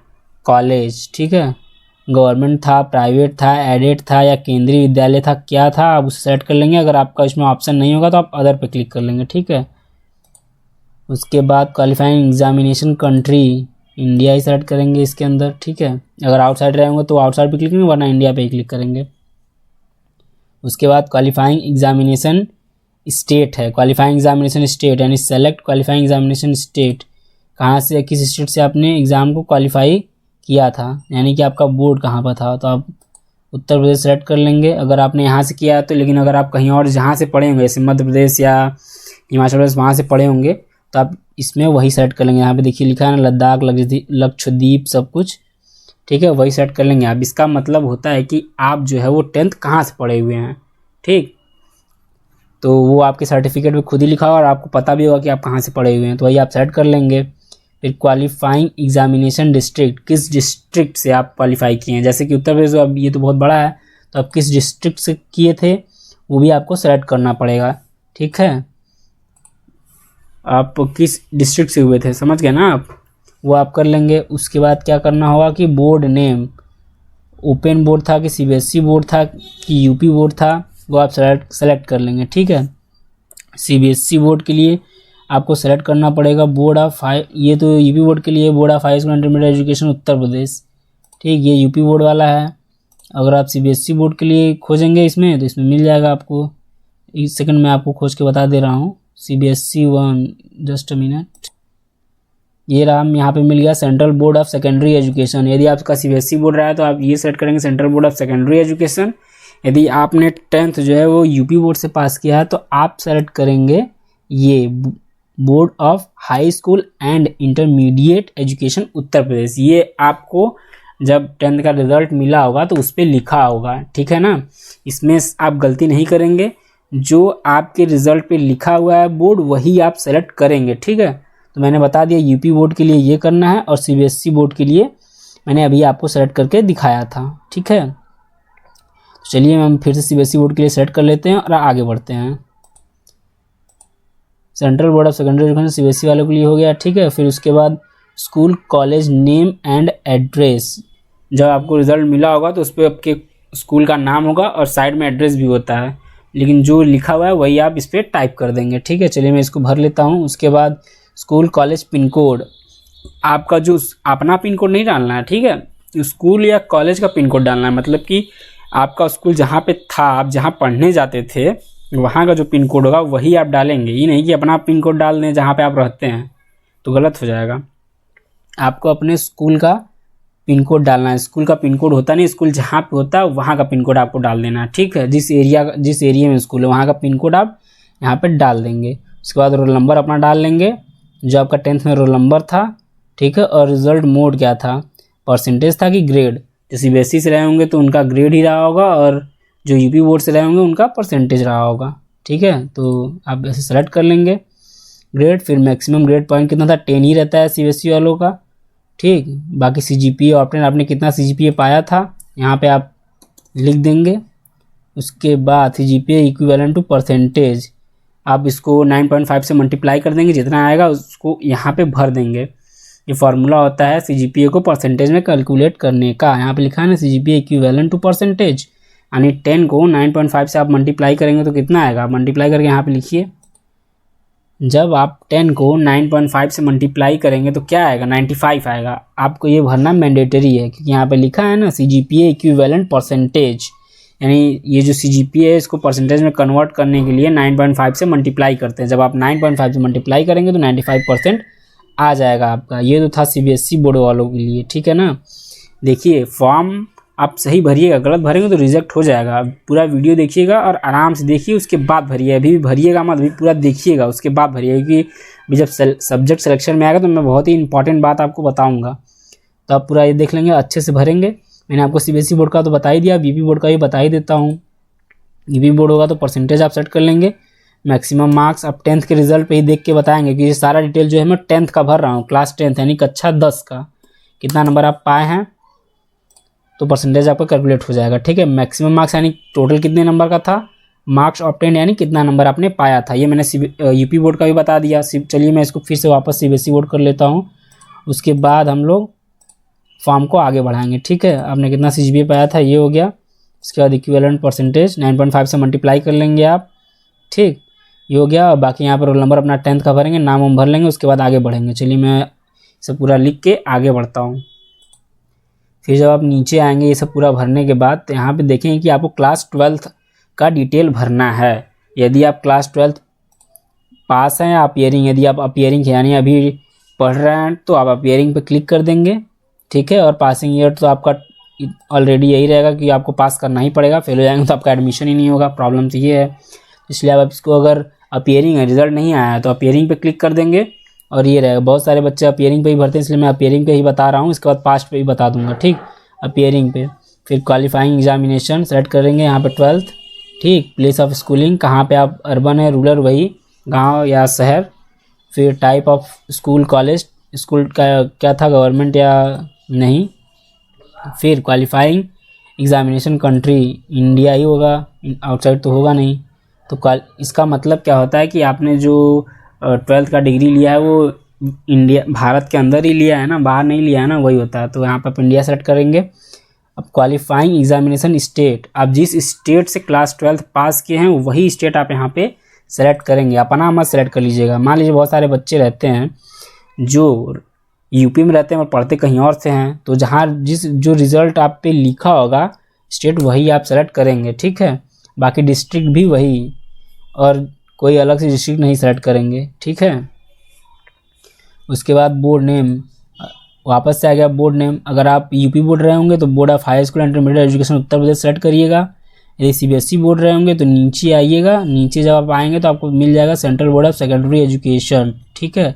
college, ठीक है, गवर्नमेंट था, प्राइवेट था, एडेड था या केंद्रीय विद्यालय था, क्या था, आप उसे सेलेक्ट कर लेंगे। अगर आपका इसमें ऑप्शन नहीं होगा तो आप अदर पे क्लिक कर लेंगे। ठीक है, उसके बाद क्वालिफाइंग एग्जामिनेशन कंट्री, इंडिया ही सेलेक्ट करेंगे इसके अंदर। ठीक है, अगर आउटसाइड रहेंगे तो आउटसाइड पे क्लिक करेंगे, वरना इंडिया पे ही क्लिक करेंगे। उसके बाद क्वालिफाइंग एग्जामिनेशन स्टेट है, क्वालिफाइंग एग्जामिनेशन स्टेट यानी सेलेक्ट क्वालिफाइंग एग्जामिनेशन स्टेट, कहाँ से, किस स्टेट से आपने एग्ज़ाम को क्वालिफाई किया था, यानी कि आपका बोर्ड कहाँ पर था। तो आप उत्तर प्रदेश सेलेक्ट कर लेंगे अगर आपने यहाँ से किया है तो। लेकिन अगर आप कहीं और जहाँ से पढ़े होंगे, जैसे मध्य प्रदेश या हिमाचल प्रदेश, वहाँ से पढ़े होंगे तो आप इसमें वही सेलेक्ट कर लेंगे। यहाँ पे देखिए लिखा है ना, लद्दाख, लक्षद्वीप, सब कुछ। ठीक है, वही सेलेक्ट कर लेंगे आप। इसका मतलब होता है कि आप जो है वो 10th कहाँ से पढ़े हुए हैं। ठीक, तो वो आपके सर्टिफिकेट में खुद ही लिखा होगा और आपको पता भी होगा कि आप कहाँ से पढ़े हुए हैं, तो वही आप सेलेक्ट कर लेंगे। फिर क्वालिफाइंग एग्जामिनेशन डिस्ट्रिक्ट, किस डिस्ट्रिक्ट से आप क्वालिफाई किए हैं। जैसे कि उत्तर प्रदेश, अब ये तो बहुत बड़ा है, तो आप किस डिस्ट्रिक्ट से किए थे वो भी आपको सेलेक्ट करना पड़ेगा। ठीक है, आप किस डिस्ट्रिक्ट से हुए थे, समझ गए ना आप, वो आप कर लेंगे। उसके बाद क्या करना होगा कि बोर्ड नेम, ओपन बोर्ड था कि सीबीएसई बोर्ड था कि यूपी बोर्ड था, वो आप सेलेक्ट कर लेंगे। ठीक है, सीबीएसई बोर्ड के लिए आपको सेलेक्ट करना पड़ेगा बोर्ड ऑफ हाई, ये तो यूपी बोर्ड के लिए board of high school intermediate education Uttar Pradesh. ठीक, ये यूपी बोर्ड वाला है। अगर आप सीबीएसई बोर्ड के लिए खोजेंगे इसमें तो इसमें मिल जाएगा आपको। एक सेकंड में आपको खोज के बता दे रहा हूँ। सीबीएसई 1, जस्ट अ मिनट, ये रहा, यहाँ पे मिल गया central board of secondary education. यदि आपका सीबीएसई बोर्ड रहा है तो आप ये सेलेक्ट करेंगे central board of secondary education. यदि आपने 10th जो है वो यूपी बोर्ड से पास किया है तो आप सेलेक्ट करेंगे ये board of high school and intermediate education Uttar Pradesh. ये आपको जब 10th का रिजल्ट मिला होगा तो उस पर लिखा होगा। ठीक है ना, इसमें आप गलती नहीं करेंगे, जो आपके रिजल्ट पे लिखा हुआ है बोर्ड वही आप सेलेक्ट करेंगे। ठीक है, तो मैंने बता दिया यूपी बोर्ड के लिए ये करना है और सीबीएसई बोर्ड के लिए मैंने अभी आपको सेलेक्ट करके दिखाया था। ठीक है, तो चलिए हम फिर से सीबीएसई बोर्ड के लिए सेलेक्ट कर लेते हैं और आगे बढ़ते हैं। Central board of secondary education CBSE वालों के लिए हो गया। ठीक है, फिर उसके बाद school college name and address, जब आपको रिजल्ट मिला होगा तो उस पर आपके स्कूल का नाम होगा और साइड में एड्रेस भी होता है, लेकिन जो लिखा हुआ है वही आप इस पर टाइप कर देंगे। ठीक है, चलिए मैं इसको भर लेता हूँ। उसके बाद स्कूल कॉलेज पिन कोड, आपका जो अपना पिन कोड नहीं डालना है। ठीक है, स्कूल या कॉलेज का पिन कोड डालना है, मतलब कि आपका स्कूल जहाँ पे था, आप जहाँ पढ़ने जाते थे वहाँ का जो पिन कोड होगा वही आप डालेंगे। ये नहीं कि अपना पिन कोड डाल दें जहाँ पे आप रहते हैं, तो गलत हो जाएगा। आपको अपने स्कूल का पिन कोड डालना है। स्कूल का पिन कोड होता नहीं, स्कूल जहाँ पे होता है वहाँ का पिन कोड आपको डाल देना है, ठीक है। जिस एरिया में स्कूल है वहाँ का पिन कोड आप यहाँ पे डाल देंगे। उसके बाद रोल नंबर अपना डाल लेंगे, जो आपका 10th में रोल नंबर था, ठीक है। और रिजल्ट मोड क्या था, परसेंटेज था कि ग्रेड। जो CBSE से रहे होंगे तो उनका ग्रेड ही रहा होगा, और जो UP बोर्ड से रहे होंगे उनका परसेंटेज रहा होगा, ठीक है। तो आप ऐसे सेलेक्ट कर लेंगे ग्रेड। फिर मैक्सिमम ग्रेड पॉइंट कितना था, 10 ही रहता है CBSE वालों का, ठीक। बाकी CGPA ऑप्टेन आपने कितना CGPA पाया था यहाँ पे आप लिख देंगे। उसके बाद CGPA इक्विवेलेंट टू परसेंटेज, आप इसको 9.5 से मल्टीप्लाई कर देंगे, जितना आएगा उसको यहाँ पे भर देंगे। ये फार्मूला होता है CGPA को परसेंटेज में कैलकुलेट करने का। यहाँ पे लिखा है ना CGPA इक्विवेलेंट टू परसेंटेज, यानी 10 को 9.5 से आप मल्टीप्लाई करेंगे तो कितना आएगा, मल्टीप्लाई करके यहाँ पे लिखिए। जब आप 10 को 9.5 से मल्टीप्लाई करेंगे तो क्या आएगा, 95 आएगा। आपको ये भरना मैंडेटरी है, क्योंकि यहाँ पे लिखा है ना CGPA इक्विवेलेंट परसेंटेज, यानी ये जो CGPA है इसको परसेंटेज में कन्वर्ट करने के लिए 9.5 से मल्टीप्लाई करते हैं। जब आप 9.5 से मल्टीप्लाई करेंगे तो 95% आ जाएगा आपका। ये तो था CBSE बोर्ड वालों के लिए, ठीक है ना। देखिए फॉर्म आप सही भरिएगा, गलत भरेंगे तो रिजेक्ट हो जाएगा। पूरा वीडियो देखिएगा और आराम से देखिए, उसके बाद भरिए। अभी भी भरिएगा मत, अभी पूरा देखिएगा उसके बाद भरिएगा, क्योंकि अभी जब सब्जेक्ट सिलेक्शन में आएगा तो मैं बहुत ही इंपॉर्टेंट बात आपको बताऊंगा। तो आप पूरा ये देख लेंगे, अच्छे से भरेंगे। मैंने आपको CBSE बोर्ड का तो बता ही दिया, UP बोर्ड का भी बता ही देता हूँ। UP बोर्ड होगा तो परसेंटेज आप सेट कर लेंगे। मैक्सिमम मार्क्स आप 10th के रिजल्ट पे ही देख के बताएंगे, कि ये सारा डिटेल जो है मैं 10th का भर रहा हूँ, क्लास 10th यानी कक्षा 10 का कितना नंबर आप पाए हैं, तो परसेंटेज आपका कैलकुलेट हो जाएगा, ठीक है। मैक्सिमम मार्क्स यानी टोटल कितने नंबर का था, मार्क्स ऑब्टेन्ड यानी कितना नंबर आपने पाया था। ये मैंने UP बोर्ड का भी बता दिया। चलिए मैं इसको फिर से वापस CBSE बोर्ड कर लेता हूँ। उसके बाद हम लोग फॉर्म को आगे बढ़ाएंगे, ठीक है। आपने कितना CGPA पाया था ये हो गया। उसके बाद इक्विवेलेंट परसेंटेज 9.5 से मल्टीप्लाई कर लेंगे आप, ठीक, ये हो गया। बाकी यहाँ पर रोल नंबर अपना 10th का भरेंगे, नाम हम भर लेंगे, उसके बाद आगे बढ़ेंगे। चलिए मैं सब पूरा लिख के आगे बढ़ता हूँ। फिर जब आप नीचे आएंगे ये सब पूरा भरने के बाद, तो यहाँ पे देखेंगे कि आपको क्लास 12th का डिटेल भरना है। यदि आप क्लास 12th पास हैं, अपीयरिंग, यदि आप अपीयरिंग यानी अभी पढ़ रहे हैं तो आप अपीयरिंग पे क्लिक कर देंगे, ठीक है। और पासिंग ईयर तो आपका ऑलरेडी यही रहेगा कि आपको पास करना ही पड़ेगा, फेल हो जाएंगे तो आपका एडमिशन ही नहीं होगा। प्रॉब्लम तो ये है, इसलिए आप इसको, अगर अपीयरिंग है रिजल्ट नहीं आया है तो अपीयरिंग पे क्लिक कर देंगे और ये रहेगा। बहुत सारे बच्चे अपीयरिंग पे ही भरते हैं, इसलिए मैं अपीयरिंग पे ही बता रहा हूँ। इसके बाद पास्ट पे ही बता दूंगा, ठीक। अपीयरिंग पे फिर क्वालिफाइंग एग्जामिनेशन सेलेक्ट करेंगे, यहाँ पे 12th, ठीक। प्लेस ऑफ स्कूलिंग, कहाँ पे आप अर्बन है रूरल वही गांव या शहर। फिर type of school college, school का क्या था गवर्नमेंट या नहीं। फिर क्वालिफाइंग एग्जामिनेशन कंट्री, इंडिया ही होगा, आउटसाइड तो होगा नहीं। तो इसका मतलब क्या होता है कि आपने जो 12th का डिग्री लिया है वो इंडिया भारत के अंदर ही लिया है ना, बाहर नहीं लिया है ना, वही होता है। तो यहाँ पर आप इंडिया सेलेक्ट करेंगे। अब क्वालिफाइंग एग्जामिनेशन स्टेट, आप जिस स्टेट से क्लास 12th पास किए हैं वही स्टेट आप यहाँ पे सेलेक्ट करेंगे, अपना मत सेलेक्ट कर लीजिएगा। मान लीजिए बहुत सारे बच्चे रहते हैं जो UP में रहते हैं और पढ़ते कहीं और से हैं, तो जहाँ जो रिज़ल्ट आप पे लिखा होगा स्टेट वही आप सेलेक्ट करेंगे, ठीक है। बाकी डिस्ट्रिक्ट भी वही, और कोई अलग से डिस्ट्रिक्ट नहीं सेलेक्ट करेंगे, ठीक है। उसके बाद बोर्ड नेम, वापस से आ गया बोर्ड नेम। अगर आप UP बोर्ड रहे होंगे तो board of high school intermediate education Uttar Pradesh select करिएगा। यदि CBSE बोर्ड रहे होंगे तो नीचे आइएगा, नीचे जब आप आएंगे तो आपको मिल जाएगा central board of secondary education, ठीक है।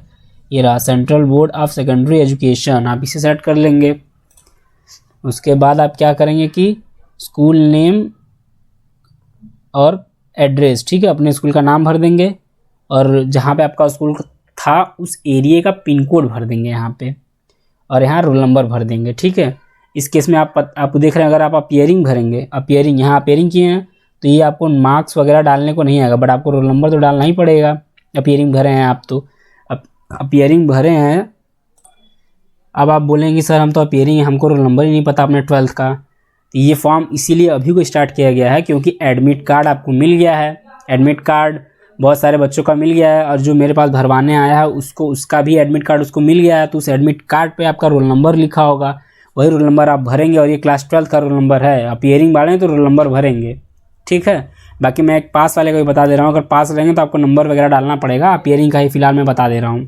ये रहा central board of secondary education, आप इसे सेलेक्ट कर लेंगे। उसके बाद आप क्या करेंगे कि स्कूल नेम और एड्रेस, ठीक है, अपने स्कूल का नाम भर देंगे और जहाँ पे आपका स्कूल था उस एरिया का पिन कोड भर देंगे यहाँ पे, और यहाँ रोल नंबर भर देंगे, ठीक है। इस केस में आप देख रहे हैं, अगर आप अपीयरिंग भरेंगे, अपीयरिंग यहाँ अपीयरिंग किए हैं तो ये आपको मार्क्स वगैरह डालने को नहीं आएगा, बट आपको रोल नंबर तो डालना ही पड़ेगा। अपीयरिंग भरे हैं आप, तो अपीयरिंग भरे हैं। अब आप बोलेंगे सर हम तो अपीयरिंग है, हमको रोल नंबर ही नहीं पता अपने 12th का। तो ये फॉर्म इसीलिए अभी को स्टार्ट किया गया है क्योंकि एडमिट कार्ड आपको मिल गया है। एडमिट कार्ड बहुत सारे बच्चों का मिल गया है, और जो मेरे पास भरवाने आया है उसका भी एडमिट कार्ड उसको मिल गया है। तो उस एडमिट कार्ड पे आपका रोल नंबर लिखा होगा, वही रोल नंबर आप भरेंगे, और ये क्लास 12th का रोल नंबर है। अपीयरिंग वाले हैं तो रोल नंबर भरेंगे, ठीक है। बाकी मैं एक पास वाले को भी बता दे रहा हूँ, अगर पास रहेंगे तो आपको नंबर वगैरह डालना पड़ेगा। अपीयरिंग का ही फिलहाल मैं बता दे रहा हूँ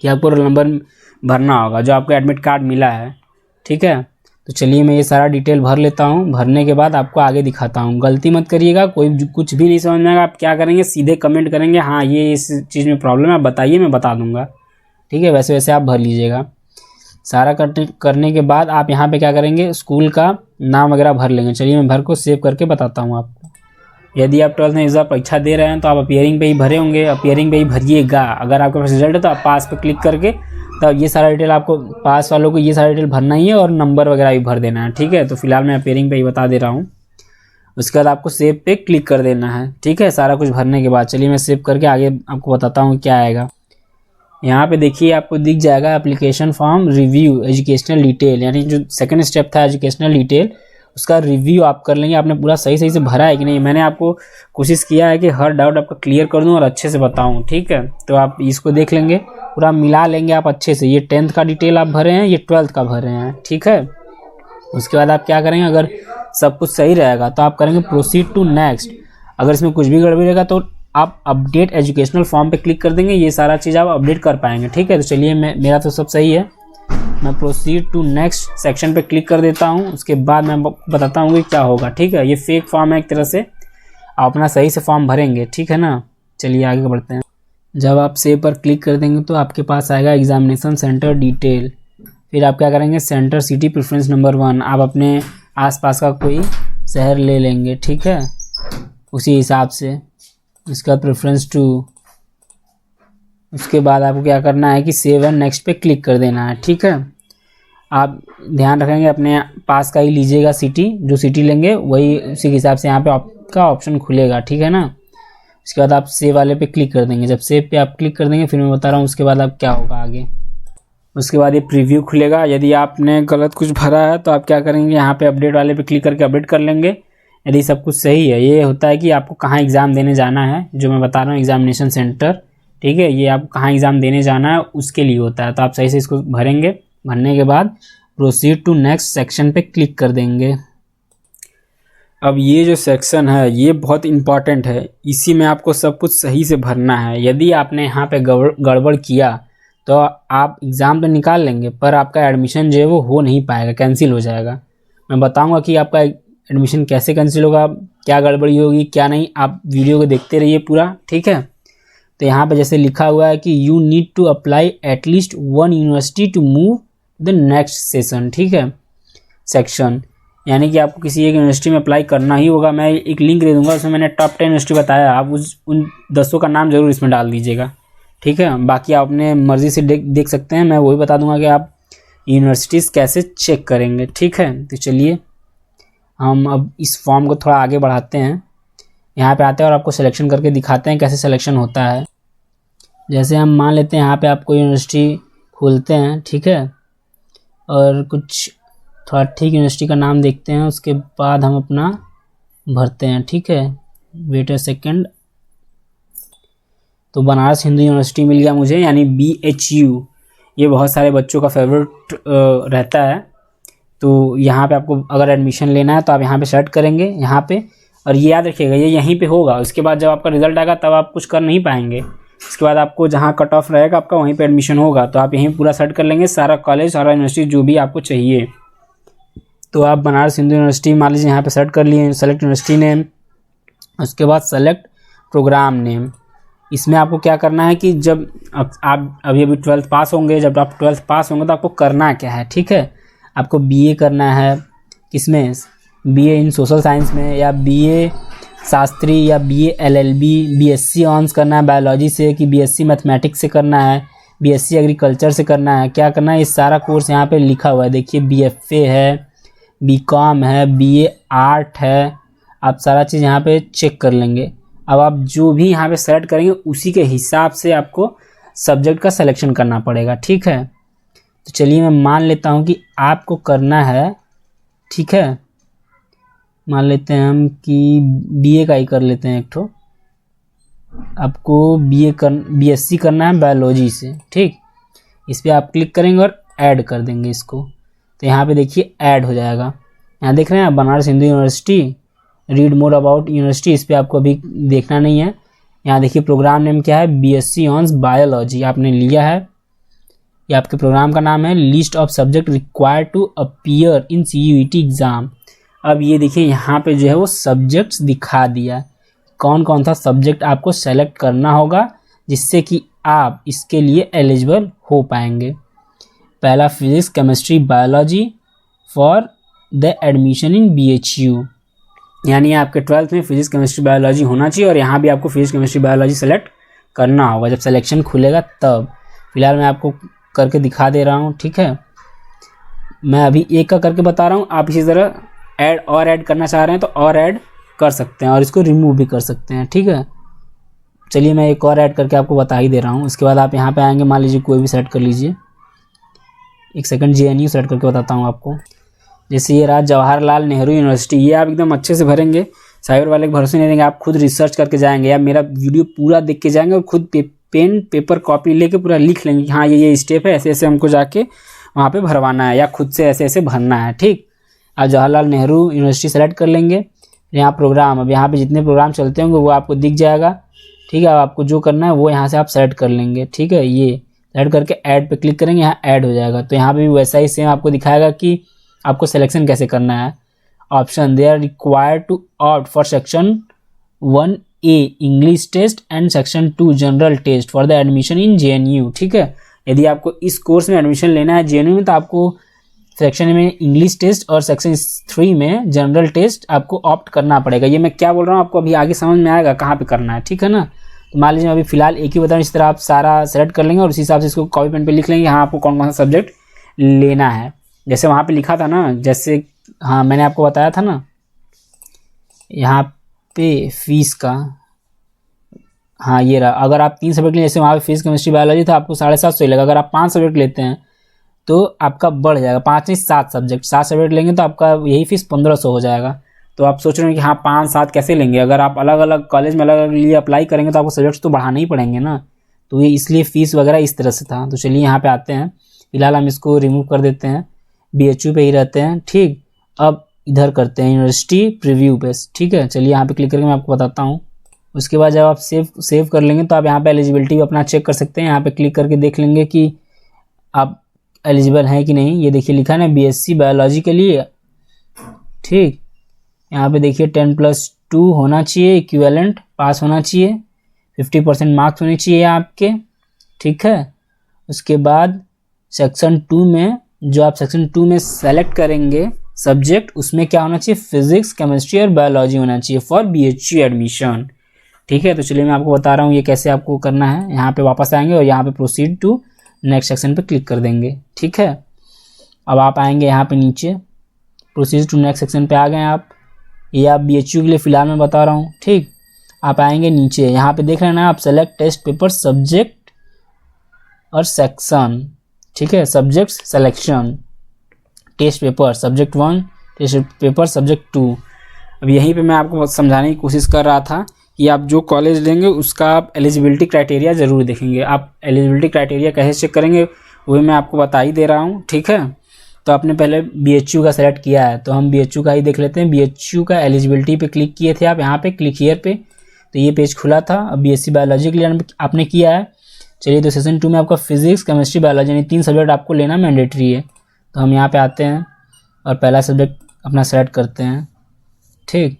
कि आपको रोल नंबर भरना होगा जो आपको एडमिट कार्ड मिला है, ठीक है। तो चलिए मैं ये सारा डिटेल भर लेता हूँ, भरने के बाद आपको आगे दिखाता हूँ। गलती मत करिएगा, कोई कुछ भी नहीं समझ में आएगा आप क्या करेंगे, सीधे कमेंट करेंगे हाँ ये इस चीज़ में प्रॉब्लम है, आप बताइए मैं बता दूंगा, ठीक है। वैसे वैसे आप भर लीजिएगा। सारा करने के बाद आप यहाँ पे क्या करेंगे, स्कूल का नाम वगैरह भर लेंगे। चलिए मैं भर को सेव करके बताता हूँ आपको। यदि आप 12th में इस बार परीक्षा दे रहे हैं तो आप अपीयरिंग पे ही भरे होंगे, अपीयरिंग पे ही भरिएगा। अगर आपके पास रिजल्ट है तो आप पास पे क्लिक करके तब ये सारा डिटेल आपको, पास वालों को ये सारा डिटेल भरना ही है और नंबर वगैरह भी भर देना है, ठीक है। तो फिलहाल मैं अपीयरिंग पे ही बता दे रहा हूँ। उसके बाद आपको सेव पे क्लिक कर देना है, ठीक है। सारा कुछ भरने के बाद चलिए मैं सेव करके आगे आपको बताता हूँ क्या आएगा। यहाँ पे देखिए आपको दिख जाएगा application form review educational detail, यानी जो सेकंड स्टेप था एजुकेशनल डिटेल, उसका रिव्यू आप कर लेंगे। आपने पूरा सही से भरा है कि नहीं। मैंने आपको कोशिश किया है कि हर डाउट आपका क्लियर कर दूं और अच्छे से बताऊं, ठीक है। तो आप इसको देख लेंगे, पूरा मिला लेंगे आप अच्छे से। ये 10th का डिटेल आप भरे हैं, ये 12th का भरे हैं, ठीक है। उसके बाद आप क्या करेंगे, अगर सब कुछ सही रहेगा तो आप करेंगे प्रोसीड टू नेक्स्ट। अगर इसमें कुछ भी गड़बड़ी रहेगा तो आप अपडेट एजुकेशनल फॉर्म पे क्लिक कर देंगे, ये सारा चीज़ आप अपडेट कर पाएंगे, ठीक है। तो चलिए मेरा तो सब सही है, मैं प्रोसीड टू नेक्स्ट सेक्शन पे क्लिक कर देता हूँ। उसके बाद मैं बताता हूँ कि क्या होगा, ठीक है। ये फेक फॉर्म है एक तरह से, आप अपना सही से फॉर्म भरेंगे, ठीक है ना। चलिए आगे बढ़ते हैं। जब आप सेव पर क्लिक कर देंगे तो आपके पास आएगा एग्जामिनेशन सेंटर डिटेल। फिर आप क्या करेंगे, सेंटर सिटी प्रेफरेंस नंबर 1, आप अपने आसपास का कोई शहर ले लेंगे, ठीक है, उसी हिसाब से। इसका प्रेफरेंस 2। उसके बाद आपको क्या करना है कि सेव एंड नेक्स्ट पे क्लिक कर देना है, ठीक है। आप ध्यान रखेंगे अपने पास का ही लीजिएगा सिटी, जो सिटी लेंगे वही उसी के हिसाब से यहाँ पे आपका ऑप्शन खुलेगा, ठीक है ना। उसके बाद आप सेव वाले पे क्लिक कर देंगे। जब सेव पे आप क्लिक कर देंगे फिर मैं बता रहा हूँ उसके बाद आप क्या होगा आगे। उसके बाद ये प्रीव्यू खुलेगा। यदि आपने गलत कुछ भरा है तो आप क्या करेंगे, यहाँ पे अपडेट वाले पे क्लिक करके अपडेट कर लेंगे। यदि सब कुछ सही है, ये होता है कि आपको कहाँ एग्ज़ाम देने जाना है, जो मैं बता रहा हूँ एग्जामिनेशन सेंटर, ठीक है। ये आपको कहाँ एग्ज़ाम देने जाना है उसके लिए होता है। तो आप सही से इसको भरेंगे। भरने के बाद प्रोसीड टू नेक्स्ट सेक्शन पे क्लिक कर देंगे। अब ये जो सेक्शन है ये बहुत इम्पॉर्टेंट है, इसी में आपको सब कुछ सही से भरना है। यदि आपने यहाँ पे गड़बड़ किया तो आप एग्ज़ाम तो निकाल लेंगे पर आपका एडमिशन जो है वो हो नहीं पाएगा, कैंसिल हो जाएगा। मैं बताऊँगा कि आपका एडमिशन कैसे कैंसिल होगा, क्या गड़बड़ी होगी क्या नहीं, आप वीडियो को देखते रहिए पूरा, ठीक है। तो यहाँ पे जैसे लिखा हुआ है कि you need to apply at least 1 university to move the next session, ठीक है, सेक्शन, यानी कि आपको किसी एक यूनिवर्सिटी में अप्लाई करना ही होगा। मैं एक लिंक दे दूंगा, उसमें मैंने टॉप 10 यूनिवर्सिटी बताया, आप उन 10 का नाम जरूर इसमें डाल दीजिएगा, ठीक है। बाकी आप अपने मर्जी से देख सकते हैं, मैं वही बता दूंगा कि आप यूनिवर्सिटीज़ कैसे चेक करेंगे, ठीक है। तो चलिए हम अब इस फॉर्म को थोड़ा आगे बढ़ाते हैं। यहाँ पे आते हैं और आपको सिलेक्शन करके दिखाते हैं कैसे सिलेक्शन होता है। जैसे हम मान लेते हैं यहाँ पे आपको यूनिवर्सिटी खोलते हैं, ठीक है, और कुछ थोड़ा ठीक यूनिवर्सिटी का नाम देखते हैं, उसके बाद हम अपना भरते हैं, ठीक है। Wait a second. तो बनारस हिंदू यूनिवर्सिटी मिल गया मुझे, यानी BHU। ये बहुत सारे बच्चों का फेवरेट रहता है। तो यहाँ पे आपको अगर एडमिशन लेना है तो आप यहाँ पे सर्च करेंगे यहाँ पे, और ये याद रखिएगा ये यहीं पे होगा। उसके बाद जब आपका रिजल्ट आएगा तब आप कुछ कर नहीं पाएंगे। उसके बाद आपको जहाँ कट ऑफ रहेगा आपका वहीं पे एडमिशन होगा। तो आप यहीं पूरा सर्च कर लेंगे, सारा कॉलेज सारा यूनिवर्सिटी जो भी आपको चाहिए। तो आप बनारस हिंदू यूनिवर्सिटी मान लीजिए यहाँ पे सर्च कर लिए, सेलेक्ट यूनिवर्सिटी नेम, उसके बाद सेलेक्ट प्रोग्राम नेम। इसमें आपको क्या करना है कि जब आप अभी 12th पास होंगे, जब आप 12th पास होंगे तो आपको करना क्या है, ठीक है। आपको BA करना है, किसमें, BA इन सोशल साइंस में, या BA शास्त्री, या BA LLB, BSc ऑनर्स करना है बायोलॉजी से, कि BSc मैथमेटिक्स से करना है, BSc एग्रीकल्चर से करना है, क्या करना है। ये सारा कोर्स यहाँ पे लिखा हुआ है, देखिए BFA है, BCom है, BA आर्ट है, आप सारा चीज़ यहाँ पे चेक कर लेंगे। अब आप जो भी यहाँ पे सेलेक्ट करेंगे उसी के हिसाब से आपको सब्जेक्ट का सिलेक्शन करना पड़ेगा, ठीक है। तो चलिए मैं मान लेता हूँ कि आपको करना है, ठीक है, मान लेते हैं हम कि BA का ही कर लेते हैं एक ठो। आपको BSc करना है बायोलॉजी से, ठीक। इस पर आप क्लिक करेंगे और ऐड कर देंगे इसको। तो यहाँ पे देखिए ऐड हो जाएगा। यहाँ देख रहे हैं Banaras Hindu university, read more about university, इस पर आपको अभी देखना नहीं है। यहाँ देखिए प्रोग्राम नेम क्या है, BSc ऑनर्स बायोलॉजी आपने लिया है। ये आपके प्रोग्राम का नाम है, list of subject required to appear in CUET exam. अब ये देखिए यहाँ पे जो है वो सब्जेक्ट्स दिखा दिया, कौन कौन सा सब्जेक्ट आपको सेलेक्ट करना होगा जिससे कि आप इसके लिए एलिजिबल हो पाएंगे। पहला physics chemistry biology for the admission in BHU, यानी आपके 12th में फिजिक्स केमिस्ट्री बायोलॉजी होना चाहिए और यहाँ भी आपको फिजिक्स केमिस्ट्री बायोलॉजी सेलेक्ट करना होगा जब सिलेक्शन खुलेगा तब। फिलहाल मैं आपको करके दिखा दे रहा हूँ, ठीक है। मैं अभी एक का करके बता रहा हूँ, आप इसी तरह ऐड करना चाह रहे हैं तो और ऐड कर सकते हैं और इसको रिमूव भी कर सकते हैं, ठीक है। चलिए मैं एक और ऐड करके आपको बता ही दे रहा हूँ। उसके बाद आप यहाँ पे आएंगे, मान लीजिए कोई भी सेलेक्ट कर लीजिए, एक सेकंड JNU सेलेक्ट करके बताता हूँ आपको। जैसे ये रहा जवाहरलाल नेहरू यूनिवर्सिटी, ये आप एकदम अच्छे से भरेंगे, साइबर वाले के भरोसे नहीं रहेंगे, आप खुद रिसर्च करके जाएंगे या मेरा वीडियो पूरा देख के जाएंगे और खुद पेन पेपर कॉपी लेके पूरा लिख लेंगे, हाँ ये स्टेप है, ऐसे ऐसे हमको जाके वहाँ पे भरवाना है या खुद से ऐसे ऐसे भरना है, ठीक। आप जवाहरलाल नेहरू यूनिवर्सिटी सेलेक्ट कर लेंगे। यहाँ प्रोग्राम, अब यहाँ पे जितने प्रोग्राम चलते होंगे वो आपको दिख जाएगा, ठीक है। अब आपको जो करना है वो यहाँ से आप सेलेक्ट कर लेंगे, ठीक है। ये सेलेक्ट करके ऐड पे क्लिक करेंगे, यहाँ ऐड हो जाएगा। तो यहाँ पे भी वैसा ही सेम आपको दिखाएगा कि आपको सिलेक्शन कैसे करना है। Option, they are required to opt for section 1A English test and section 2 general test for the admission in JNU, ठीक है। यदि आपको इस कोर्स में एडमिशन लेना है JNU में तो आपको सेक्शन में इंग्लिश टेस्ट और सेक्शन 3 में जनरल टेस्ट आपको ऑप्ट करना पड़ेगा। ये मैं क्या बोल रहा हूँ आपको अभी आगे समझ में आएगा कहाँ पे करना है, ठीक है ना। तो मान लीजिए अभी फिलहाल एक ही बता रहा हूँ, इस तरह आप सारा सेलेक्ट कर लेंगे और उसी हिसाब से इसको कॉपी पेन पे लिख लेंगे, यहाँ आपको कौन कौन सा सब्जेक्ट लेना है। जैसे वहाँ पे लिखा था ना, जैसे हाँ मैंने आपको बताया था ना यहाँ पे फीस का, हाँ ये रहा। अगर आप 3 सब्जेक्ट लें, जैसे वहाँ पे फिजिक्स केमिस्ट्री बायोलॉजी था, आपको 750 लगेगा। अगर आप 5 सब्जेक्ट लेते हैं तो आपका बढ़ जाएगा, 5 नहीं 7 सब्जेक्ट, 7 सब्जेक्ट लेंगे तो आपका यही फीस 1500 हो जाएगा। तो आप सोच रहे हैं कि हाँ 5-7 कैसे लेंगे, अगर आप अलग अलग कॉलेज में अलग अलग लिए अप्लाई करेंगे तो आपको सब्जेक्ट्स तो बढ़ाने ही पड़ेंगे ना, तो ये इसलिए फ़ीस वगैरह इस तरह से था। तो चलिए यहाँ पे आते हैं, फिलहाल हम इसको रिमूव कर देते हैं, BHU पे ही रहते हैं, ठीक। अब इधर करते हैं यूनिवर्सिटी प्रीव्यू पे, ठीक है। चलिए यहाँ पे क्लिक करके मैं आपको बताता हूँ। उसके बाद जब आप सेव कर लेंगे तो आप यहाँ पे एलिजिबिलिटी अपना चेक कर सकते हैं। यहाँ पे क्लिक करके देख लेंगे कि आप एलिजिबल हैं कि नहीं। ये देखिए लिखा है ना BSc बायोलॉजी के लिए, ठीक। यहाँ पे देखिए 10+2 होना चाहिए, इक्विवेलेंट पास होना चाहिए, 50% मार्क्स होने चाहिए आपके, ठीक है। उसके बाद सेक्शन 2 में जो आप सेक्शन 2 में सेलेक्ट करेंगे सब्जेक्ट, उसमें क्या होना चाहिए, फिजिक्स केमिस्ट्री और बायोलॉजी होना चाहिए फॉर BHU एडमिशन, ठीक है। तो चलिए मैं आपको बता रहा हूँ ये कैसे आपको करना है। यहाँ पे वापस आएंगे और यहाँ पे प्रोसीड टू नेक्स्ट सेक्शन पे क्लिक कर देंगे, ठीक है। अब आप आएंगे यहाँ पे नीचे, प्रोसीड टू नेक्स्ट सेक्शन पे आ गए आप। ये आप BHU के लिए फ़िलहाल मैं बता रहा हूँ, ठीक। आप आएंगे नीचे, यहाँ पे देख रहे हैं ना आप, सेलेक्ट टेस्ट पेपर सब्जेक्ट और सेक्शन, ठीक है। Subject selection, test paper subject 1, test paper subject 2। अब यहीं पे मैं आपको समझाने की कोशिश कर रहा था कि आप जो कॉलेज लेंगे उसका आप एलिजिबिलिटी क्राइटेरिया ज़रूर देखेंगे। आप एलिजिबिलिटी क्राइटेरिया कैसे चेक करेंगे वो मैं आपको बता ही दे रहा हूँ, ठीक है। तो आपने पहले BHU का सेलेक्ट किया है तो हम BHU का ही देख लेते हैं। BHU का एलिजिबिलिटी पे क्लिक किए थे आप, यहाँ पे क्लिक हियर पे, तो ये पेज खुला था। अब BSc बायोलॉजी के लिए आपने किया है। चलिए तो सेशन 2 में आपका फिजिक्स केमिस्ट्री बायोलॉजी यानी 3 सब्जेक्ट आपको लेना मैंडेटरी है। तो हम यहाँ पे आते हैं और पहला सब्जेक्ट अपना सेलेक्ट करते हैं, ठीक।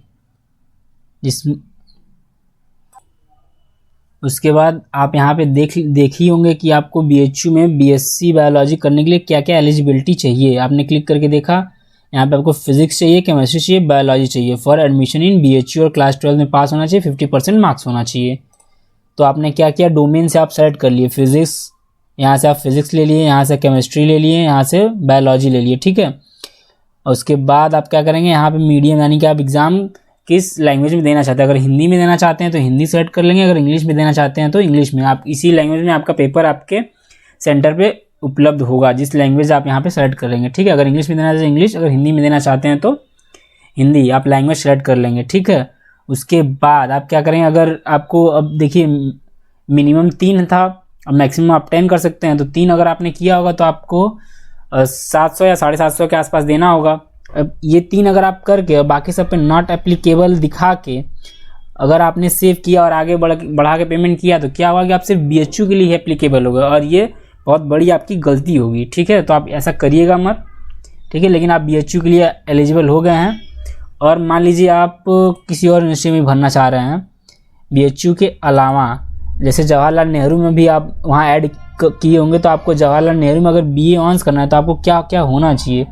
उसके बाद आप यहाँ पे देख ही होंगे कि आपको BHU में BSc बायोलॉजी करने के लिए क्या क्या एलिजिबिलिटी चाहिए। आपने क्लिक करके देखा, यहाँ पे आपको फिजिक्स चाहिए, केमिस्ट्री चाहिए, बायोलॉजी चाहिए फॉर एडमिशन इन BHU और क्लास 12 में पास होना चाहिए, 50% मार्क्स होना चाहिए। तो आपने क्या किया, डोमेन से आप सेलेक्ट कर लिए फिजिक्स, यहाँ से आप फिजिक्स ले लिए, यहाँ से केमिस्ट्री ले लिए, यहाँ से बायोलॉजी ले लिए, ठीक है। और उसके बाद आप क्या करेंगे, यहाँ पे मीडियम यानी कि आप एग्ज़ाम किस लैंग्वेज में देना चाहते हैं। अगर हिंदी में देना चाहते हैं तो हिंदी सेलेक्ट कर लेंगे, अगर इंग्लिश में देना चाहते हैं तो इंग्लिश में। आप इसी लैंग्वेज में आपका पेपर आपके सेंटर पे उपलब्ध होगा, जिस लैंग्वेज आप यहाँ पे सेलेक्ट कर लेंगे, ठीक है। अगर इंग्लिश में देना चाहते हैं इंग्लिश, अगर हिंदी में देना चाहते हैं तो हिंदी, आप लैंग्वेज सेलेक्ट कर लेंगे, ठीक है। उसके बाद आप क्या करेंगे, अगर आपको अब देखिए मिनिमम 3 था, अब मैक्सिमम आप 10 कर सकते हैं। तो 3 अगर आपने किया होगा तो आपको 700 या 750 के आसपास देना होगा। अब ये 3 अगर आप करके बाकी सब पे नॉट एप्लीकेबल दिखा के अगर आपने सेव किया और आगे बढ़ा के पेमेंट किया तो क्या होगा कि आप सिर्फ BHU के लिए एप्लीकेबल होगा और ये बहुत बड़ी आपकी गलती होगी, ठीक है। तो आप ऐसा करिएगा मत, ठीक है। लेकिन आप BHU के लिए एलिजिबल हो गए हैं और मान लीजिए आप किसी और यूनिवर्सिटी में भरना चाह रहे हैं BHU के अलावा, जैसे जवाहरलाल नेहरू में भी आप वहाँ ऐड किए होंगे, तो आपको जवाहरलाल नेहरू में अगर BA ऑनर्स करना है तो आपको क्या क्या होना चाहिए।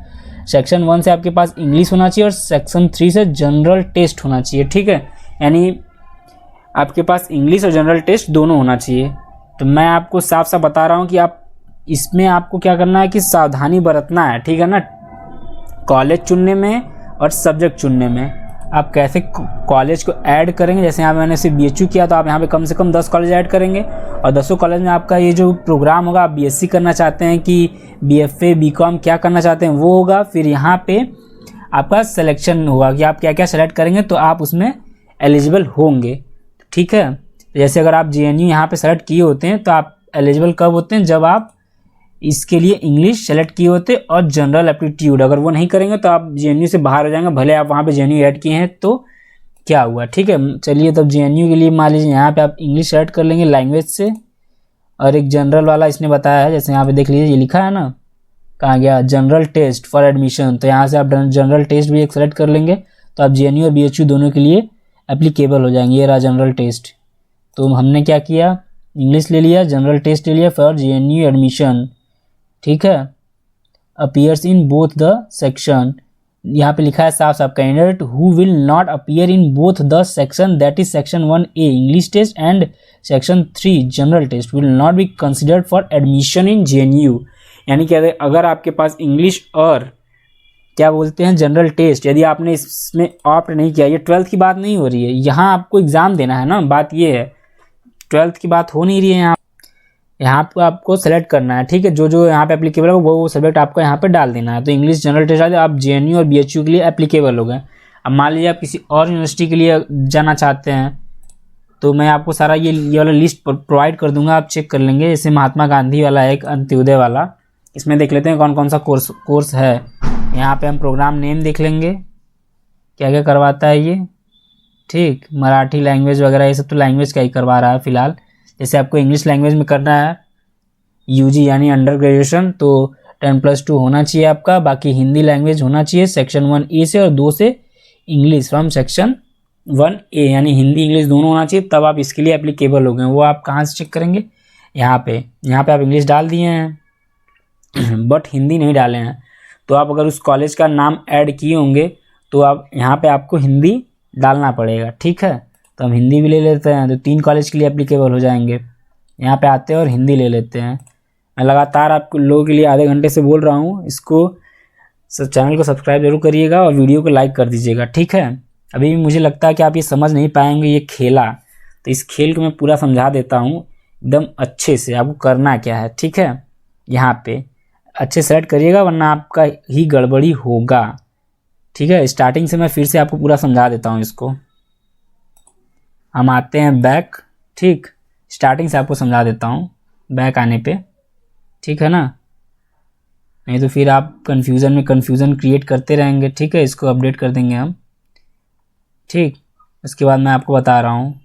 सेक्शन 1 से आपके पास इंग्लिश होना चाहिए और सेक्शन 3 से जनरल टेस्ट होना चाहिए, ठीक है। यानी आपके पास इंग्लिश और जनरल टेस्ट दोनों होना चाहिए। तो मैं आपको साफ साफ बता रहा हूँ कि आप इसमें आपको क्या करना है कि सावधानी बरतना है, ठीक है ना। कॉलेज चुनने में और सब्जेक्ट चुनने में आप कैसे कॉलेज को ऐड करेंगे। जैसे यहाँ मैंने सिर्फ BHU किया तो आप यहाँ पे कम से कम 10 कॉलेज ऐड करेंगे और 10 कॉलेज में आपका ये जो प्रोग्राम होगा, आप BSc करना चाहते हैं कि BFA BCom क्या करना चाहते हैं वो होगा। फिर यहाँ पे आपका सिलेक्शन होगा कि आप क्या क्या सेलेक्ट करेंगे तो आप उसमें एलिजिबल होंगे, ठीक है। जैसे अगर आप JNU यहाँ पे सेलेक्ट किए होते हैं तो आप एलिजिबल कब होते हैं, जब आप इसके लिए इंग्लिश सेलेक्ट किए होते और जनरल एप्टीट्यूड। अगर वो नहीं करेंगे तो आप JNU से बाहर हो जाएंगे, भले आप वहाँ पे JNU ऐड किए हैं तो क्या हुआ, ठीक है। चलिए तब JNU के लिए मान लीजिए यहाँ पे आप इंग्लिश सेलेक्ट कर लेंगे लैंग्वेज से, और एक जनरल वाला इसने बताया है, जैसे यहाँ पे देख लीजिए ये लिखा है ना, कहाँ गया, जनरल टेस्ट फॉर एडमिशन। तो यहाँ से आप जनरल टेस्ट भी एक सेलेक्ट कर लेंगे तो आप JNU और BHU दोनों के लिए एप्लीकेबल हो जाएंगे। ये रहा जनरल टेस्ट। तो हमने क्या किया, इंग्लिश ले लिया, जनरल टेस्ट ले लिया फॉर JNU एडमिशन, ठीक है। Appears in both the section, यहाँ पे लिखा है साफ साफ, candidate who will not appear in both the section that is section 1A English test and section 3 general test will not be considered for admission in JNU। यानी क्या, अगर आपके पास इंग्लिश और क्या बोलते हैं जनरल टेस्ट, यदि आपने इसमें ऑप्ट नहीं किया, ये 12th की बात नहीं हो रही है, यहाँ आपको एग्ज़ाम देना है ना, बात ये है, 12th की बात हो नहीं रही है। यहाँ पे आपको सेलेक्ट करना है, ठीक है। जो जो यहाँ पे एप्लीकेबल है वो सब्जेक्ट आपको यहाँ पे डाल देना है। तो इंग्लिश जनरल टेस्ट आते आप JNU और BHU के लिए एप्लीकेबल हो गए। अब मान लीजिए आप किसी और यूनिवर्सिटी के लिए जाना चाहते हैं तो मैं आपको सारा ये वाला लिस्ट प्रोवाइड कर दूंगा, आप चेक कर लेंगे। जैसे महात्मा गांधी वाला है, एक अंत्योदय वाला, इसमें देख लेते हैं कौन कौन सा कोर्स है। यहाँ पे हम प्रोग्राम नेम देख लेंगे क्या क्या करवाता है ये, ठीक। मराठी लैंग्वेज वगैरह ये सब तो लैंग्वेज का ही करवा रहा है फ़िलहाल। जैसे आपको इंग्लिश लैंग्वेज में करना है UG यानी अंडर ग्रेजुएशन, तो 10+2 होना चाहिए आपका। बाकी हिंदी लैंग्वेज होना चाहिए सेक्शन 1A से, और 2 से इंग्लिश फ्रॉम सेक्शन 1A यानी हिंदी इंग्लिश दोनों होना चाहिए, तब आप इसके लिए एप्लीकेबल हो गए। वो आप कहाँ से चेक करेंगे, यहाँ पे आप इंग्लिश डाल दिए हैं बट हिंदी नहीं डाले हैं। तो आप अगर उस कॉलेज का नाम ऐड किए होंगे तो आप यहाँ पे आपको हिंदी डालना पड़ेगा, ठीक है। तो हम हिंदी भी ले लेते हैं, तो 3 कॉलेज के लिए एप्लीकेबल हो जाएंगे। यहाँ पे आते हैं और हिंदी ले लेते हैं। मैं लगातार आपको लोगों के लिए आधे घंटे से बोल रहा हूँ, इसको चैनल को सब्सक्राइब जरूर करिएगा और वीडियो को लाइक कर दीजिएगा, ठीक है। अभी भी मुझे लगता है कि आप ये समझ नहीं पाएंगे ये खेला, तो इस खेल को मैं पूरा समझा देता हूँ एकदम अच्छे से, आपको करना क्या है, ठीक है। यहाँ पे अच्छे सेलेक्ट करिएगा वरना आपका ही गड़बड़ी होगा, ठीक है। स्टार्टिंग से मैं फिर से आपको पूरा समझा देता हूँ इसको। हम आते हैं बैक, ठीक। स्टार्टिंग से आपको समझा देता हूँ बैक आने पे, ठीक है ना, नहीं तो फिर आप कन्फ्यूज़न क्रिएट करते रहेंगे, ठीक है। इसको अपडेट कर देंगे हम, ठीक। उसके बाद मैं आपको बता रहा हूँ,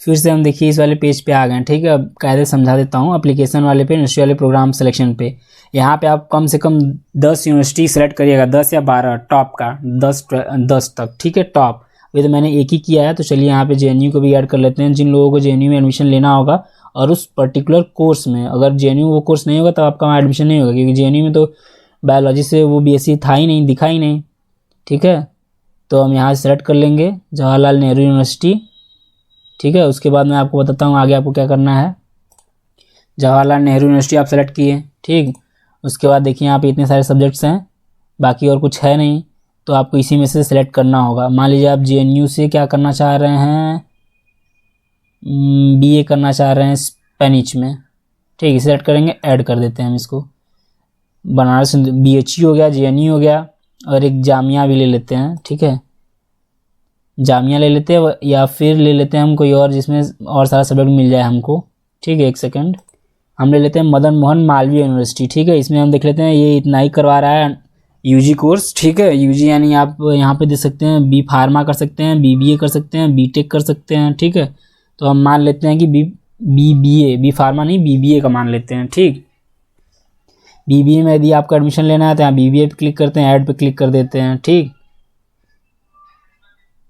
फिर से हम देखिए इस वाले पेज पे आ गए हैं, ठीक है। अब कायदे समझा देता हूँ, एप्लीकेशन वाले पे, यूनिवर्सिटी वाले प्रोग्राम सिलेक्शन पे। यहाँ पे आप कम से कम 10 यूनिवर्सिटी सेलेक्ट करिएगा, 10 या 12 टॉप का, 10 तक, ठीक है, टॉप। अभी तो मैंने एक ही किया है, तो चलिए यहाँ पे JNU को भी ऐड कर लेते हैं। जिन लोगों को JNU में एडमिशन लेना होगा और उस पर्टिकुलर कोर्स में, अगर JNU वो कोर्स नहीं होगा तो आपका वहाँ एडमिशन नहीं होगा, क्योंकि JNU में तो बायोलॉजी से वो BSc था ही नहीं, दिखा ही नहीं, ठीक है। तो हम यहाँ से सेलेक्ट कर लेंगे जवाहरलाल नेहरू यूनिवर्सिटी, ठीक है। उसके बाद मैं आपको बताता हूँ आगे आपको क्या करना है। जवाहरलाल नेहरू यूनिवर्सिटी आप सेलेक्ट किए, ठीक। उसके बाद देखिए यहाँ पे इतने सारे सब्जेक्ट्स हैं, बाकी और कुछ है नहीं, तो आपको इसी में से सिलेक्ट करना होगा। मान लीजिए आप JNU से क्या करना चाह रहे हैं, BA करना चाह रहे हैं स्पेनिश में, ठीक। सिलेक्ट करेंगे, ऐड कर देते हैं हम इसको। बनारस BHU हो गया, JNU हो गया, और एक जामिया भी ले लेते हैं, ठीक है। जामिया ले लेते हैं या फिर ले लेते हैं हम कोई और जिसमें और सारा सब्जेक्ट मिल जाए हमको, ठीक है। एक सेकंड, हम ले लेते हैं मदन मोहन मालवीय यूनिवर्सिटी, ठीक है। इसमें हम देख लेते हैं ये इतना ही करवा रहा है UG कोर्स, ठीक है। UG यानी आप यहाँ पे दे सकते हैं B फार्मा कर सकते हैं, BBA कर सकते हैं, BTech कर सकते हैं, ठीक है। तो हम मान लेते हैं कि BBA, बी फार्मा नहीं BBA का मान लेते हैं, ठीक। BBA में यदि आपका एडमिशन लेना है तो यहाँ BBA पे क्लिक करते हैं, ऐड पे क्लिक कर देते हैं, ठीक।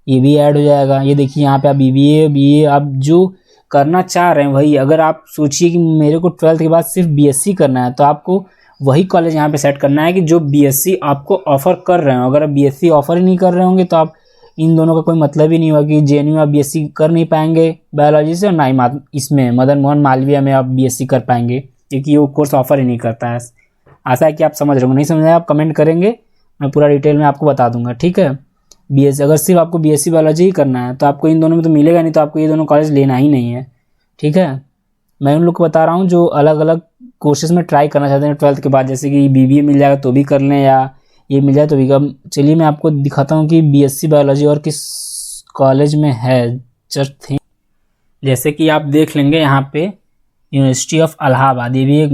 ये भी ऐड हो जाएगा। ये देखिए यहाँ पे आप BBA आप जो करना चाह रहे हैं वही, अगर आप सोचिए कि मेरे को 12th के बाद सिर्फ BSc करना है तो आपको वही कॉलेज यहाँ पे सेट करना है कि जो BSc आपको ऑफ़र कर रहे हो। अगर आप BSc ऑफ़र ही नहीं कर रहे होंगे तो आप इन दोनों का कोई मतलब ही नहीं होगा कि JNU में आप BSc कर नहीं पाएंगे बायोलॉजी से, और ना ही इसमें मदन मोहन मालवीय में आप BSc कर पाएंगे, क्योंकि वो कोर्स ऑफ़र ही नहीं करता है। आशा है कि आप समझ रहे हो, नहीं समझ आए आप कमेंट करेंगे, मैं पूरा डिटेल में आपको बता दूंगा, ठीक है। BSc अगर सिर्फ आपको BSc बायोलॉजी ही करना है तो आपको इन दोनों में तो मिलेगा नहीं, तो आपको ये दोनों कॉलेज लेना ही नहीं है, ठीक है। मैं उन लोग को बता रहा हूँ जो अलग अलग कोर्सेज में ट्राई करना चाहते हैं 12th के बाद, जैसे कि BBA मिल जाएगा तो भी कर लें, या ये मिल जाए तो भी कर। चलिए मैं आपको दिखाता हूँ कि BSc बायोलॉजी और किस कॉलेज में है। जस्ट थिंक, जैसे कि आप देख लेंगे यहाँ पे यूनिवर्सिटी ऑफ इलाहाबाद, ये भी एक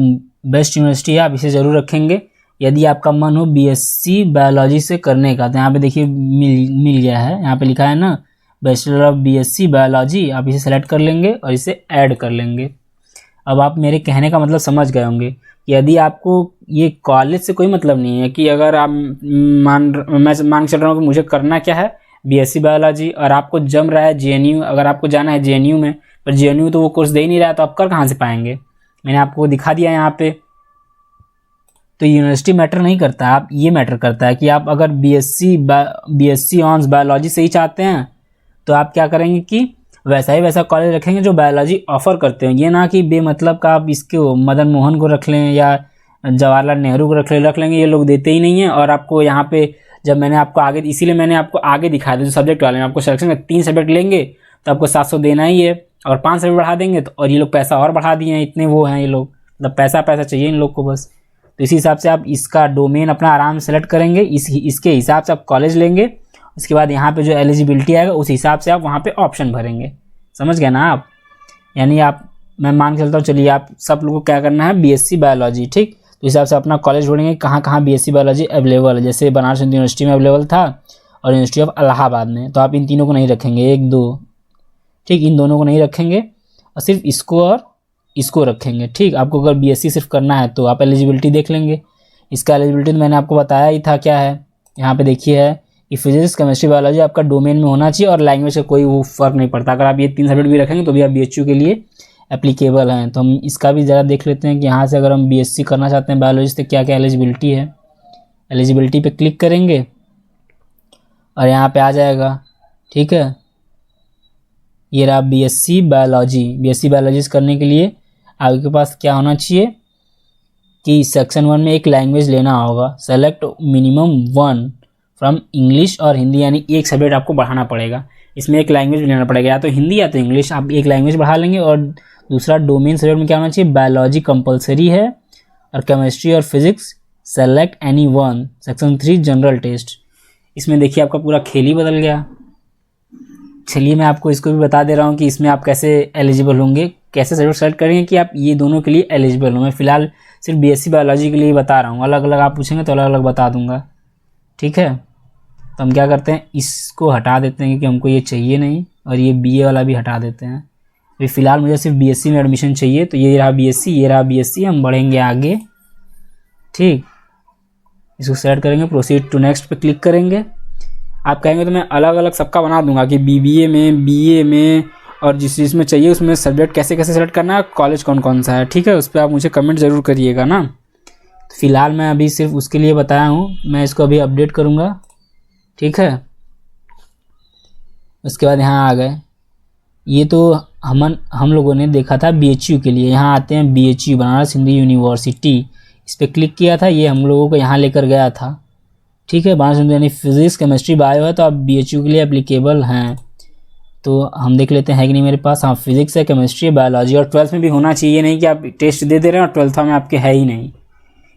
बेस्ट यूनिवर्सिटी है, आप इसे ज़रूर रखेंगे यदि आपका मन हो BSc बायोलॉजी से करने का। तो यहाँ पे देखिए मिल गया है, यहाँ पे लिखा है ना बैचलर ऑफ BSc बायोलॉजी, आप इसे सेलेक्ट कर लेंगे और इसे ऐड कर लेंगे। अब आप मेरे कहने का मतलब समझ गए होंगे कि यदि आपको ये कॉलेज से कोई मतलब नहीं है, कि अगर आप मैं मान चल रहा हूँ कि मुझे करना क्या है BSc बायोलॉजी, और आपको जम रहा है JNU, अगर आपको जाना है JNU में, पर JNU तो वो कोर्स दे ही नहीं रहा है, तो आप कर कहाँ से पाएंगे। मैंने आपको दिखा दिया यहाँ पे। तो यूनिवर्सिटी मैटर नहीं करता, आप ये मैटर करता है कि आप अगर BSc ऑनर्स बायोलॉजी से ही चाहते हैं तो आप क्या करेंगे कि वैसा कॉलेज रखेंगे जो बायोलॉजी ऑफ़र करते हैं। ये ना कि बेमतलब का आप इसके मदन मोहन को रख लें या जवाहरलाल नेहरू को रख लेंगे, ये लोग देते ही नहीं हैं। और आपको यहाँ पे जब मैंने आपको आगे, इसीलिए मैंने आपको आगे दिखाया था जो सब्जेक्ट वाले में आपको सिलेक्शन में 3 सब्जेक्ट लेंगे तो आपको 700 देना ही है, और 5 सब्जेक्ट बढ़ा देंगे तो, और ये लोग पैसा और बढ़ा दिए हैं, इतने वो हैं ये लोग, मतलब पैसा चाहिए इन लोग को बस। तो इसी हिसाब से आप इसका डोमेन अपना आराम से सेलेक्ट करेंगे, इसके हिसाब से आप कॉलेज लेंगे, उसके बाद यहाँ पे जो एलिजिबिलिटी आएगा उस हिसाब से आप वहाँ पे ऑप्शन भरेंगे। समझ गए ना आप। यानी आप, मैं मान के चलता हूँ, चलिए आप सब लोगों को क्या करना है BSc बायोलॉजी, ठीक। तो इस हिसाब से अपना कॉलेज ढूंढेंगे कहाँ BSc बायोलॉजी अवेलेबल है। जैसे बनारस हिंदू यूनिवर्सिटी में अवेलेबल था और यूनिवर्सिटी ऑफ इलाहाबाद में, तो आप इन तीनों को नहीं रखेंगे, 1 2, ठीक, इन दोनों को नहीं रखेंगे और सिर्फ इसको और इसको रखेंगे, ठीक। आपको अगर BSc सिर्फ करना है तो आप एलिजिबिलिटी देख लेंगे। इसका एलिजिबिलिटी तो मैंने आपको बताया ही था, क्या है यहाँ पे देखिए है कि फिजिक्स केमिस्ट्री बायोलॉजी आपका डोमेन में होना चाहिए, और लैंग्वेज का कोई वो फ़र्क नहीं पड़ता। अगर आप ये 3 सब्जेक्ट भी रखेंगे तो भी आप BHU के लिए एप्लीकेबल हैं। तो हम इसका भी ज़रा देख लेते हैं कि यहाँ से अगर हम BSc करना चाहते हैं बायोलॉजी से क्या क्या एलिजिबिलिटी है। एलिजिबिलिटी पे क्लिक करेंगे और यहाँ पे आ जाएगा, ठीक है। ये रहा BSc बायोलॉजी करने के लिए आपके पास क्या होना चाहिए कि सेक्शन 1 में एक लैंग्वेज लेना होगा। सेलेक्ट मिनिमम 1 फ्रॉम इंग्लिश और हिंदी, यानी एक सब्जेक्ट आपको बढ़ाना पड़ेगा। इसमें एक लैंग्वेज लेना पड़ेगा, या तो हिंदी या तो इंग्लिश, आप एक लैंग्वेज बढ़ा लेंगे। और दूसरा डोमेन सब्जेक्ट में क्या होना चाहिए, बायोलॉजी कंपलसरी है, और केमिस्ट्री और physics select any 1। Section 3 general test. इसमें देखिए आपका पूरा खेल ही बदल गया। चलिए मैं आपको इसको भी बता दे रहा हूँ कि इसमें आप कैसे एलिजिबल होंगे, कैसे सब्जेक्ट सेलेक्ट करेंगे कि आप ये दोनों के लिए एलिजिबल हो। मैं फ़िलहाल सिर्फ BSc बायोलॉजी के लिए बता रहा हूँ, अलग अलग आप पूछेंगे तो अलग अलग बता दूँगा, ठीक है। तो हम क्या करते हैं, इसको हटा देते हैं क्योंकि हमको ये चाहिए नहीं, और ये BA वाला भी हटा देते हैं। अभी फ़िलहाल मुझे सिर्फ BSc में एडमिशन चाहिए, तो ये रहा BSc, ये रहा BSc। हम बढ़ेंगे आगे, ठीक। इसको सेलेक्ट करेंगे, प्रोसीड टू नेक्स्ट पे क्लिक करेंगे। आप कहेंगे तो मैं अलग अलग सबका बना दूंगा कि BBA में, BA में, और जिस चीज़ में चाहिए उसमें सब्जेक्ट कैसे कैसे सेलेक्ट करना है, कॉलेज कौन कौन सा है, ठीक है। उस पर आप मुझे कमेंट ज़रूर करिएगा ना। तो फ़िलहाल मैं अभी सिर्फ उसके लिए बताया हूँ, मैं इसको अभी अपडेट करूँगा, ठीक है। उसके बाद यहाँ आ गए, ये तो हम लोगों ने देखा था BHU के लिए। यहाँ आते हैं BHU बनारस हिंदू यूनिवर्सिटी, इस पर क्लिक किया था, ये हम लोगों को यहाँ लेकर गया था, ठीक है। बनारस हिंदू यानी फिजिक्स केमिस्ट्री बायो है, तो आप BHU के लिए एप्लीकेबल हैं। तो हम देख लेते हैं कि नहीं मेरे पास। हाँ, फिजिक्स है, केमिस्ट्री, बायोलॉजी, और 12th में भी होना चाहिए, नहीं कि आप टेस्ट दे रहे हैं और 12th में आपके है ही नहीं।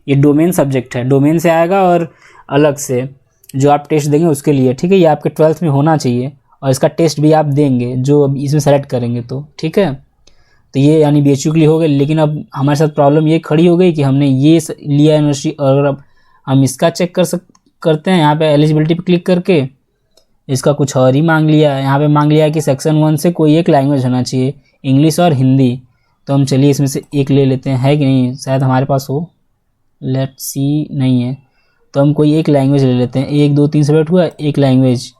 ये डोमेन सब्जेक्ट है, डोमेन से आएगा, और अलग से जो आप टेस्ट देंगे उसके लिए, ठीक है। ये आपके 12th में होना चाहिए, और इसका टेस्ट भी आप देंगे जो इसमें सेलेक्ट करेंगे तो, ठीक है। तो ये यानी BHU के लिए हो गए। लेकिन अब हमारे साथ प्रॉब्लम ये खड़ी हो गई कि हमने ये लिया यूनिवर्सिटी, और अब हम इसका चेक करते हैं यहाँ पे एलिजिबिलिटी पे क्लिक करके, इसका कुछ और ही मांग लिया है। यहाँ पे मांग लिया है कि सेक्शन 1 से कोई एक लैंग्वेज होना चाहिए, इंग्लिश और हिंदी। तो हम चलिए इसमें से एक ले लेते हैं, है कि नहीं, शायद हमारे पास हो, लेट्स सी, नहीं है तो हम कोई एक लैंग्वेज ले लेते हैं। 1 2 3 सब्जेक्ट हुआ, एक लैंग्वेज,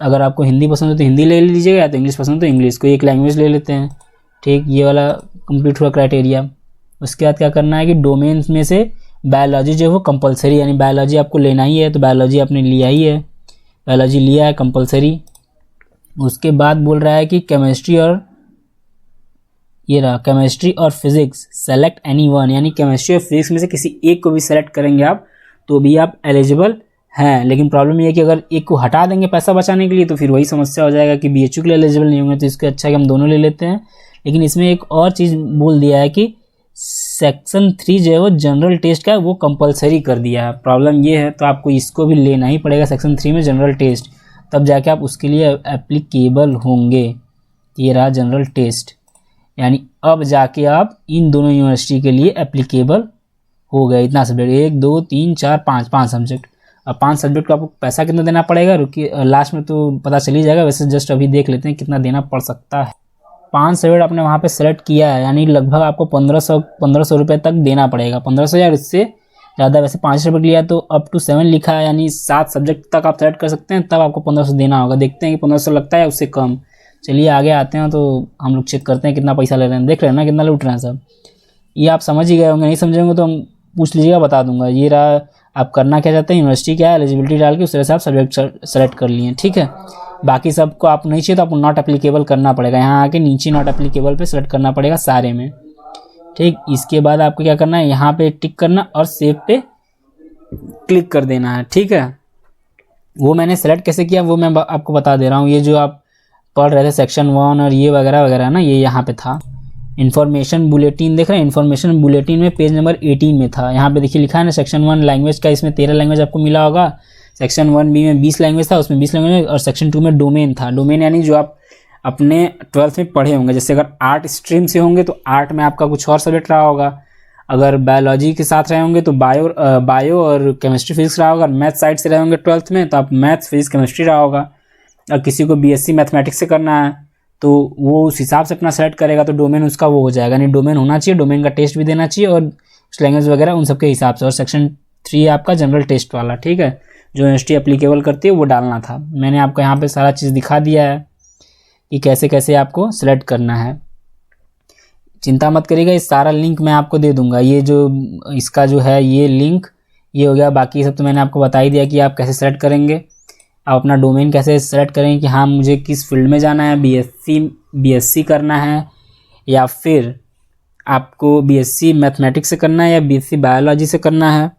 अगर आपको हिंदी पसंद हो तो हिंदी ले लीजिएगा, या तो इंग्लिश पसंद हो तो इंग्लिश, कोई एक लैंग्वेज ले लेते हैं। ठीक, ये वाला कंप्लीट हुआ क्राइटेरिया। उसके बाद क्या करना है कि डोमेन्स में से बायोलॉजी जो है वो कंपलसरी, यानी बायोलॉजी आपको लेना ही है, तो बायोलॉजी आपने लिया ही है, बायोलॉजी लिया है कंपलसरी। उसके बाद बोल रहा है कि केमिस्ट्री और, ये रहा, केमिस्ट्री और फिजिक्स सेलेक्ट एनी वन, यानी केमिस्ट्री और फिजिक्स में से किसी एक को भी सेलेक्ट करेंगे आप तो भी आप एलिजिबल हैं। लेकिन प्रॉब्लम ये है कि अगर एक को हटा देंगे पैसा बचाने के लिए तो फिर वही समस्या हो जाएगा कि बीएचयू के लिए एलिजिबल नहीं होंगे, तो इसके अच्छा है कि हम दोनों ले लेते हैं। लेकिन इसमें एक और चीज़ बोल दिया है कि सेक्शन 3 जो है वो जनरल टेस्ट का वो कंपलसरी कर दिया है। प्रॉब्लम ये है तो आपको इसको भी लेना ही पड़ेगा सेक्शन 3 में जनरल टेस्ट, तब जाके आप उसके लिए एप्लीकेबल होंगे। ये रहा जनरल टेस्ट, यानी अब जाके आप इन दोनों यूनिवर्सिटी के लिए एप्लीकेबल हो गए। इतना सब्जेक्ट, 1 2 3 4 5 सब्जेक्ट। अब 5 सब्जेक्ट को आपको पैसा कितना देना पड़ेगा, रुकिए लास्ट में तो पता चल ही जाएगा, वैसे जस्ट अभी देख लेते हैं कितना देना पड़ सकता है। 5 सब्जेक्ट आपने वहाँ पे सेलेक्ट किया है, यानी लगभग आपको 1500 रुपये तक देना पड़ेगा, 1500 या इससे ज़्यादा। वैसे 5 सब्जेक्ट लिया तो अप टू 7 लिखा है, यानी 7 सब्जेक्ट तक आप सेलेक्ट कर सकते हैं, तब आपको 1500 देना होगा। देखते हैं कि 1500 लगता है या उससे कम। चलिए आगे आते हैं तो हम लोग चेक करते हैं कितना पैसा ले रहे हैं। देख रहे हैं ना कितना लूट रहे हैं सब, ये आप समझ ही गए होंगे, नहीं समझेंगे तो हम पूछ लीजिएगा, बता दूंगा। ये रहा, आप करना क्या चाहते हैं, यूनिवर्सिटी क्या है, एलिजिबिलिटी डाल के उस तरह से आप सब्जेक्ट सेलेक्ट कर लिए, ठीक है। बाकी सबको आप नहीं चाहिए तो आपको नॉट एप्लीकेबल करना पड़ेगा, यहाँ आके नीचे नॉट एप्लीकेबल पे सेलेक्ट करना पड़ेगा सारे में, ठीक। इसके बाद आपको क्या करना है, यहाँ पे टिक करना और सेव पे क्लिक कर देना है, ठीक है। वो मैंने सेलेक्ट कैसे किया वो मैं आपको बता दे रहा हूँ। ये जो आप पढ़ रहे थे सेक्शन 1 और ये वगैरह वगैरह ना, ये यहाँ पे था इन्फॉर्मेशन बुलेटिन, देख रहे हैं इन्फॉर्मेशन बुलेटिन में पेज नंबर 18 में था। यहाँ पे देखिए लिखा है ना सेक्शन 1 लैंग्वेज का, इसमें 13 लैंग्वेज आपको मिला होगा। सेक्शन 1B में 20 लैंग्वेज था, उसमें 20 लैंग्वेज, और सेक्शन 2 में डोमेन था। डोमेन यानी जो आप अपने 12th में पढ़े होंगे, जैसे अगर आर्ट स्ट्रीम से होंगे तो आर्ट में आपका कुछ और सब्जेक्ट रहा होगा, अगर बायोलॉजी के साथ रहे होंगे तो बायो और केमिस्ट्री फिजिक्स रहा होगा, मैथ साइड से रहे होंगे 12th में तो आप मैथ्स फिजिक्स केमिस्ट्री रहा होगा। और किसी को बीएससी मैथमेटिक्स से करना है तो वो उस हिसाब से अपना सेलेक्ट करेगा, तो डोमेन उसका वो हो जाएगा, नहीं डोमेन होना चाहिए, डोमेन का टेस्ट भी देना चाहिए और उस लैंग्वेज वगैरह उन सबके हिसाब से। और सेक्शन 3 आपका जनरल टेस्ट वाला, ठीक है, जो यूनिवर्सिटी एप्लीकेबल करती है वो डालना था। मैंने आपको यहाँ पे सारा चीज़ दिखा दिया है कि कैसे कैसे आपको सेलेक्ट करना है। चिंता मत करिएगा, इस सारा लिंक मैं आपको दे दूंगा। ये जो इसका जो है ये लिंक, ये हो गया। बाकी सब तो मैंने आपको बता ही दिया कि आप कैसे सेलेक्ट करेंगे, आप अपना डोमेन कैसे सेलेक्ट करेंगे कि हाँ मुझे किस फील्ड में जाना है, बीएससी करना है या फिर आपको बीएससी मैथमेटिक्स से करना है या बीएससी बायोलॉजी से करना है,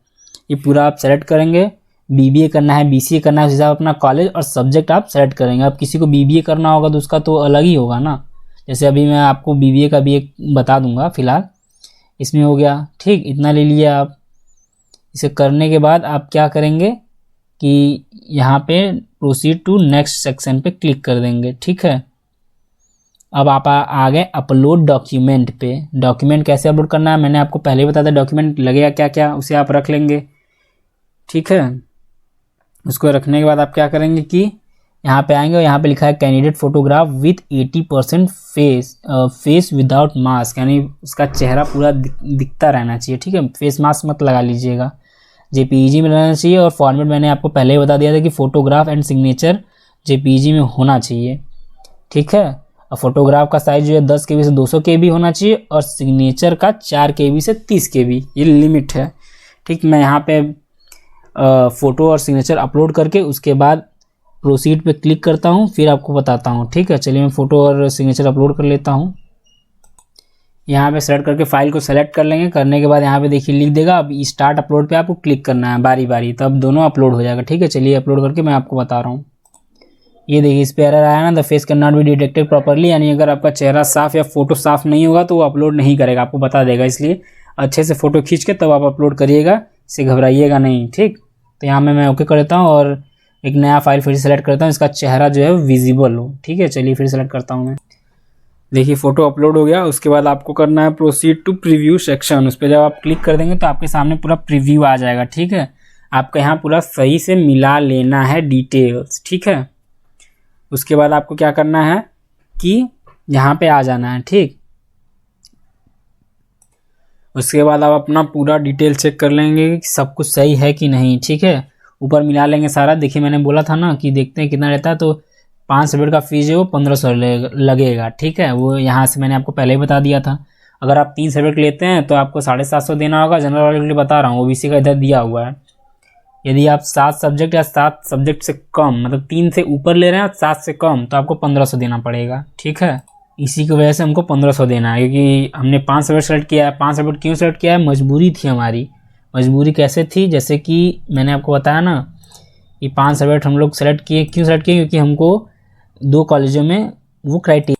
ये पूरा आप सेलेक्ट करेंगे। बीबीए करना है, बीसीए करना है, उस हिसाब अपना कॉलेज और सब्जेक्ट आप सेलेक्ट करेंगे। अब किसी को बीबीए करना होगा तो उसका तो अलग ही होगा ना, जैसे अभी मैं आपको बीबीए का भी एक बता दूंगा फिलहाल। इसमें हो गया, ठीक, इतना ले लिया आप। इसे करने के बाद आप क्या करेंगे कि यहाँ पे प्रोसीड टू नेक्स्ट सेक्शन पे क्लिक कर देंगे, ठीक है। अब आप आ गए अपलोड डॉक्यूमेंट पे। डॉक्यूमेंट कैसे अपलोड करना है मैंने आपको पहले ही बता दिया, डॉक्यूमेंट लगेगा क्या क्या उसे आप रख लेंगे, ठीक है। उसको रखने के बाद आप क्या करेंगे कि यहाँ पे आएंगे और यहाँ पे लिखा है candidate photograph with 80% face without mask, यानी उसका चेहरा पूरा दिखता रहना चाहिए, ठीक है। फेस मास्क मत लगा लीजिएगा, जेपीईजी में रहना चाहिए। और फॉर्मेट मैंने आपको पहले ही बता दिया था कि फोटोग्राफ एंड सिग्नेचर जेपीईजी में होना चाहिए, ठीक है। और फोटोग्राफ का साइज जो है 10 KB से 200 KB होना चाहिए और सिग्नेचर का 4 KB से 30 KB, ये लिमिट है, ठीक। मैं यहाँ पे फ़ोटो और सिग्नेचर अपलोड करके उसके बाद प्रोसीड पे क्लिक करता हूँ, फिर आपको बताता हूँ, ठीक है। चलिए मैं फ़ोटो और सिग्नेचर अपलोड कर लेता हूँ। यहाँ पे सेलेक्ट करके फाइल को सेलेक्ट कर लेंगे। करने के बाद यहाँ पे देखिए लिख देगा अब स्टार्ट अपलोड पे आपको क्लिक करना है बारी बारी, तब दोनों अपलोड हो जाएगा, ठीक है। चलिए अपलोड करके मैं आपको बता रहा हूँ। ये देखिए इस पे एरर आया ना, the face can not be detected properly, यानी अगर आपका चेहरा साफ या फोटो साफ नहीं होगा तो वो अपलोड नहीं करेगा, आपको बता देगा। इसलिए अच्छे से फोटो खींच के तब आप अपलोड करिएगा, इससे घबराइएगा नहीं, ठीक। तो यहाँ मैं ओके कर देता हूँ और एक नया फाइल फिर से सेलेक्ट करता हूँ, इसका चेहरा जो है विजिबल हो, ठीक है। चलिए फिर सेलेक्ट करता हूँ मैं। देखिए फ़ोटो अपलोड हो गया। उसके बाद आपको करना है प्रोसीड टू प्रीव्यू सेक्शन। उस पर जब आप क्लिक कर देंगे तो आपके सामने पूरा प्रीव्यू आ जाएगा, ठीक है। आपको यहाँ पूरा सही से मिला लेना है डिटेल्स, ठीक है। उसके बाद आपको क्या करना है कि यहाँ पे आ जाना है, ठीक। उसके बाद आप अपना पूरा डिटेल चेक कर लेंगे कि सब कुछ सही है कि नहीं, ठीक है। ऊपर मिला लेंगे सारा। देखिए मैंने बोला था ना कि देखते हैं कितना रहता है, तो 5 सब्जेक्ट का फीस जो 1500 लगेगा, ठीक है। वो यहाँ से मैंने आपको पहले ही बता दिया था। अगर आप 3 सब्जेक्ट लेते हैं तो आपको 750 देना होगा। जनरल वाले के लिए बता रहा हूँ, ओबीसी का इधर दिया हुआ है। यदि आप 7 सब्जेक्ट या 7 सब्जेक्ट से कम, मतलब 3 से ऊपर ले रहे हैं, 7 से कम, तो आपको 1500 देना पड़ेगा, ठीक है। इसी की वजह से हमको 1500 देना है, क्योंकि हमने 5 सब्जेक्ट सेलेक्ट किया है। 5 सब्जेक्ट क्यों सेलेक्ट किया है? मजबूरी थी हमारी। मजबूरी कैसे थी? जैसे कि मैंने आपको बताया ना कि 5 सब्जेक्ट हम लोग सेलेक्ट किए। क्यों सेलेक्ट किए? क्योंकि हमको 2 कॉलेजों में वो क्राइटेरिया,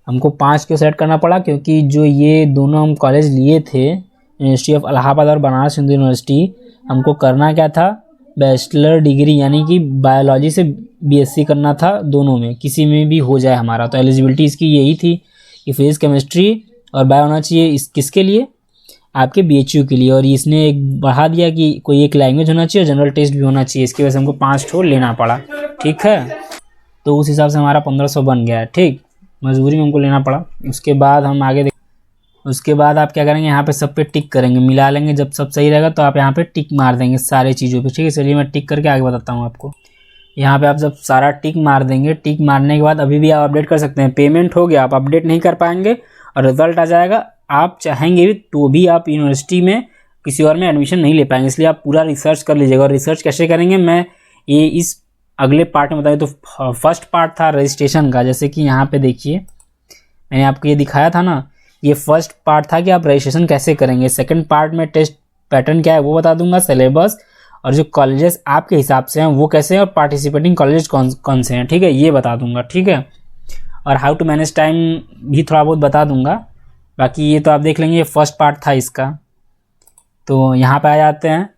हमको 5 क्यों सेलेक्ट करना पड़ा? क्योंकि जो ये दोनों हम कॉलेज लिए थे, यूनिवर्सिटी ऑफ इलाहाबाद और बनारस हिंदू यूनिवर्सिटी, हमको करना क्या था? बैचलर डिग्री यानी कि बायोलॉजी से बीएससी करना था। दोनों में किसी में भी हो जाए हमारा, तो एलिजिबिलिटी इसकी यही थी कि फिजिक्स केमिस्ट्री और बायो होना चाहिए। इस किसके लिए? आपके बीएचयू के लिए। और इसने एक बढ़ा दिया कि कोई एक लैंग्वेज होना चाहिए, जनरल टेस्ट भी होना चाहिए। इसकी वजह से हमको 5 ठो लेना पड़ा, ठीक है। तो उस हिसाब से हमारा 1500 बन गया है, ठीक। मजबूरी में हमको लेना पड़ा। उसके बाद हम आगे उसके बाद आप क्या करेंगे? यहाँ पे सब पे टिक करेंगे, मिला लेंगे। जब सब सही रहेगा तो आप यहाँ पे टिक मार देंगे सारी चीज़ों पे, ठीक है। चलिए मैं टिक करके आगे बताता हूँ आपको। यहाँ पे आप जब सारा टिक मार देंगे, टिक मारने के बाद अभी भी आप अपडेट कर सकते हैं। पेमेंट हो गया, आप अपडेट नहीं कर पाएंगे और रिजल्ट आ जाएगा। आप चाहेंगे भी तो भी आप यूनिवर्सिटी में किसी और में एडमिशन नहीं ले पाएंगे। इसलिए आप पूरा रिसर्च कर लीजिएगा। और रिसर्च कैसे करेंगे मैं ये इस अगले पार्ट में बताऊँ। तो फर्स्ट पार्ट था रजिस्ट्रेशन का, जैसे कि यहाँ पे देखिए मैंने आपको ये दिखाया था ना, ये फर्स्ट पार्ट था कि आप रजिस्ट्रेशन कैसे करेंगे। सेकंड पार्ट में टेस्ट पैटर्न क्या है वो बता दूंगा, सिलेबस और जो कॉलेजेस आपके हिसाब से हैं वो कैसे हैं, और पार्टिसिपेटिंग कॉलेज कौन से हैं, ठीक है, ये बता दूंगा, ठीक है। और हाउ टू मैनेज टाइम भी थोड़ा बहुत बता दूंगा। बाकी ये तो आप देख लेंगे, ये फर्स्ट पार्ट था इसका। तो यहाँ पे आ जाते हैं,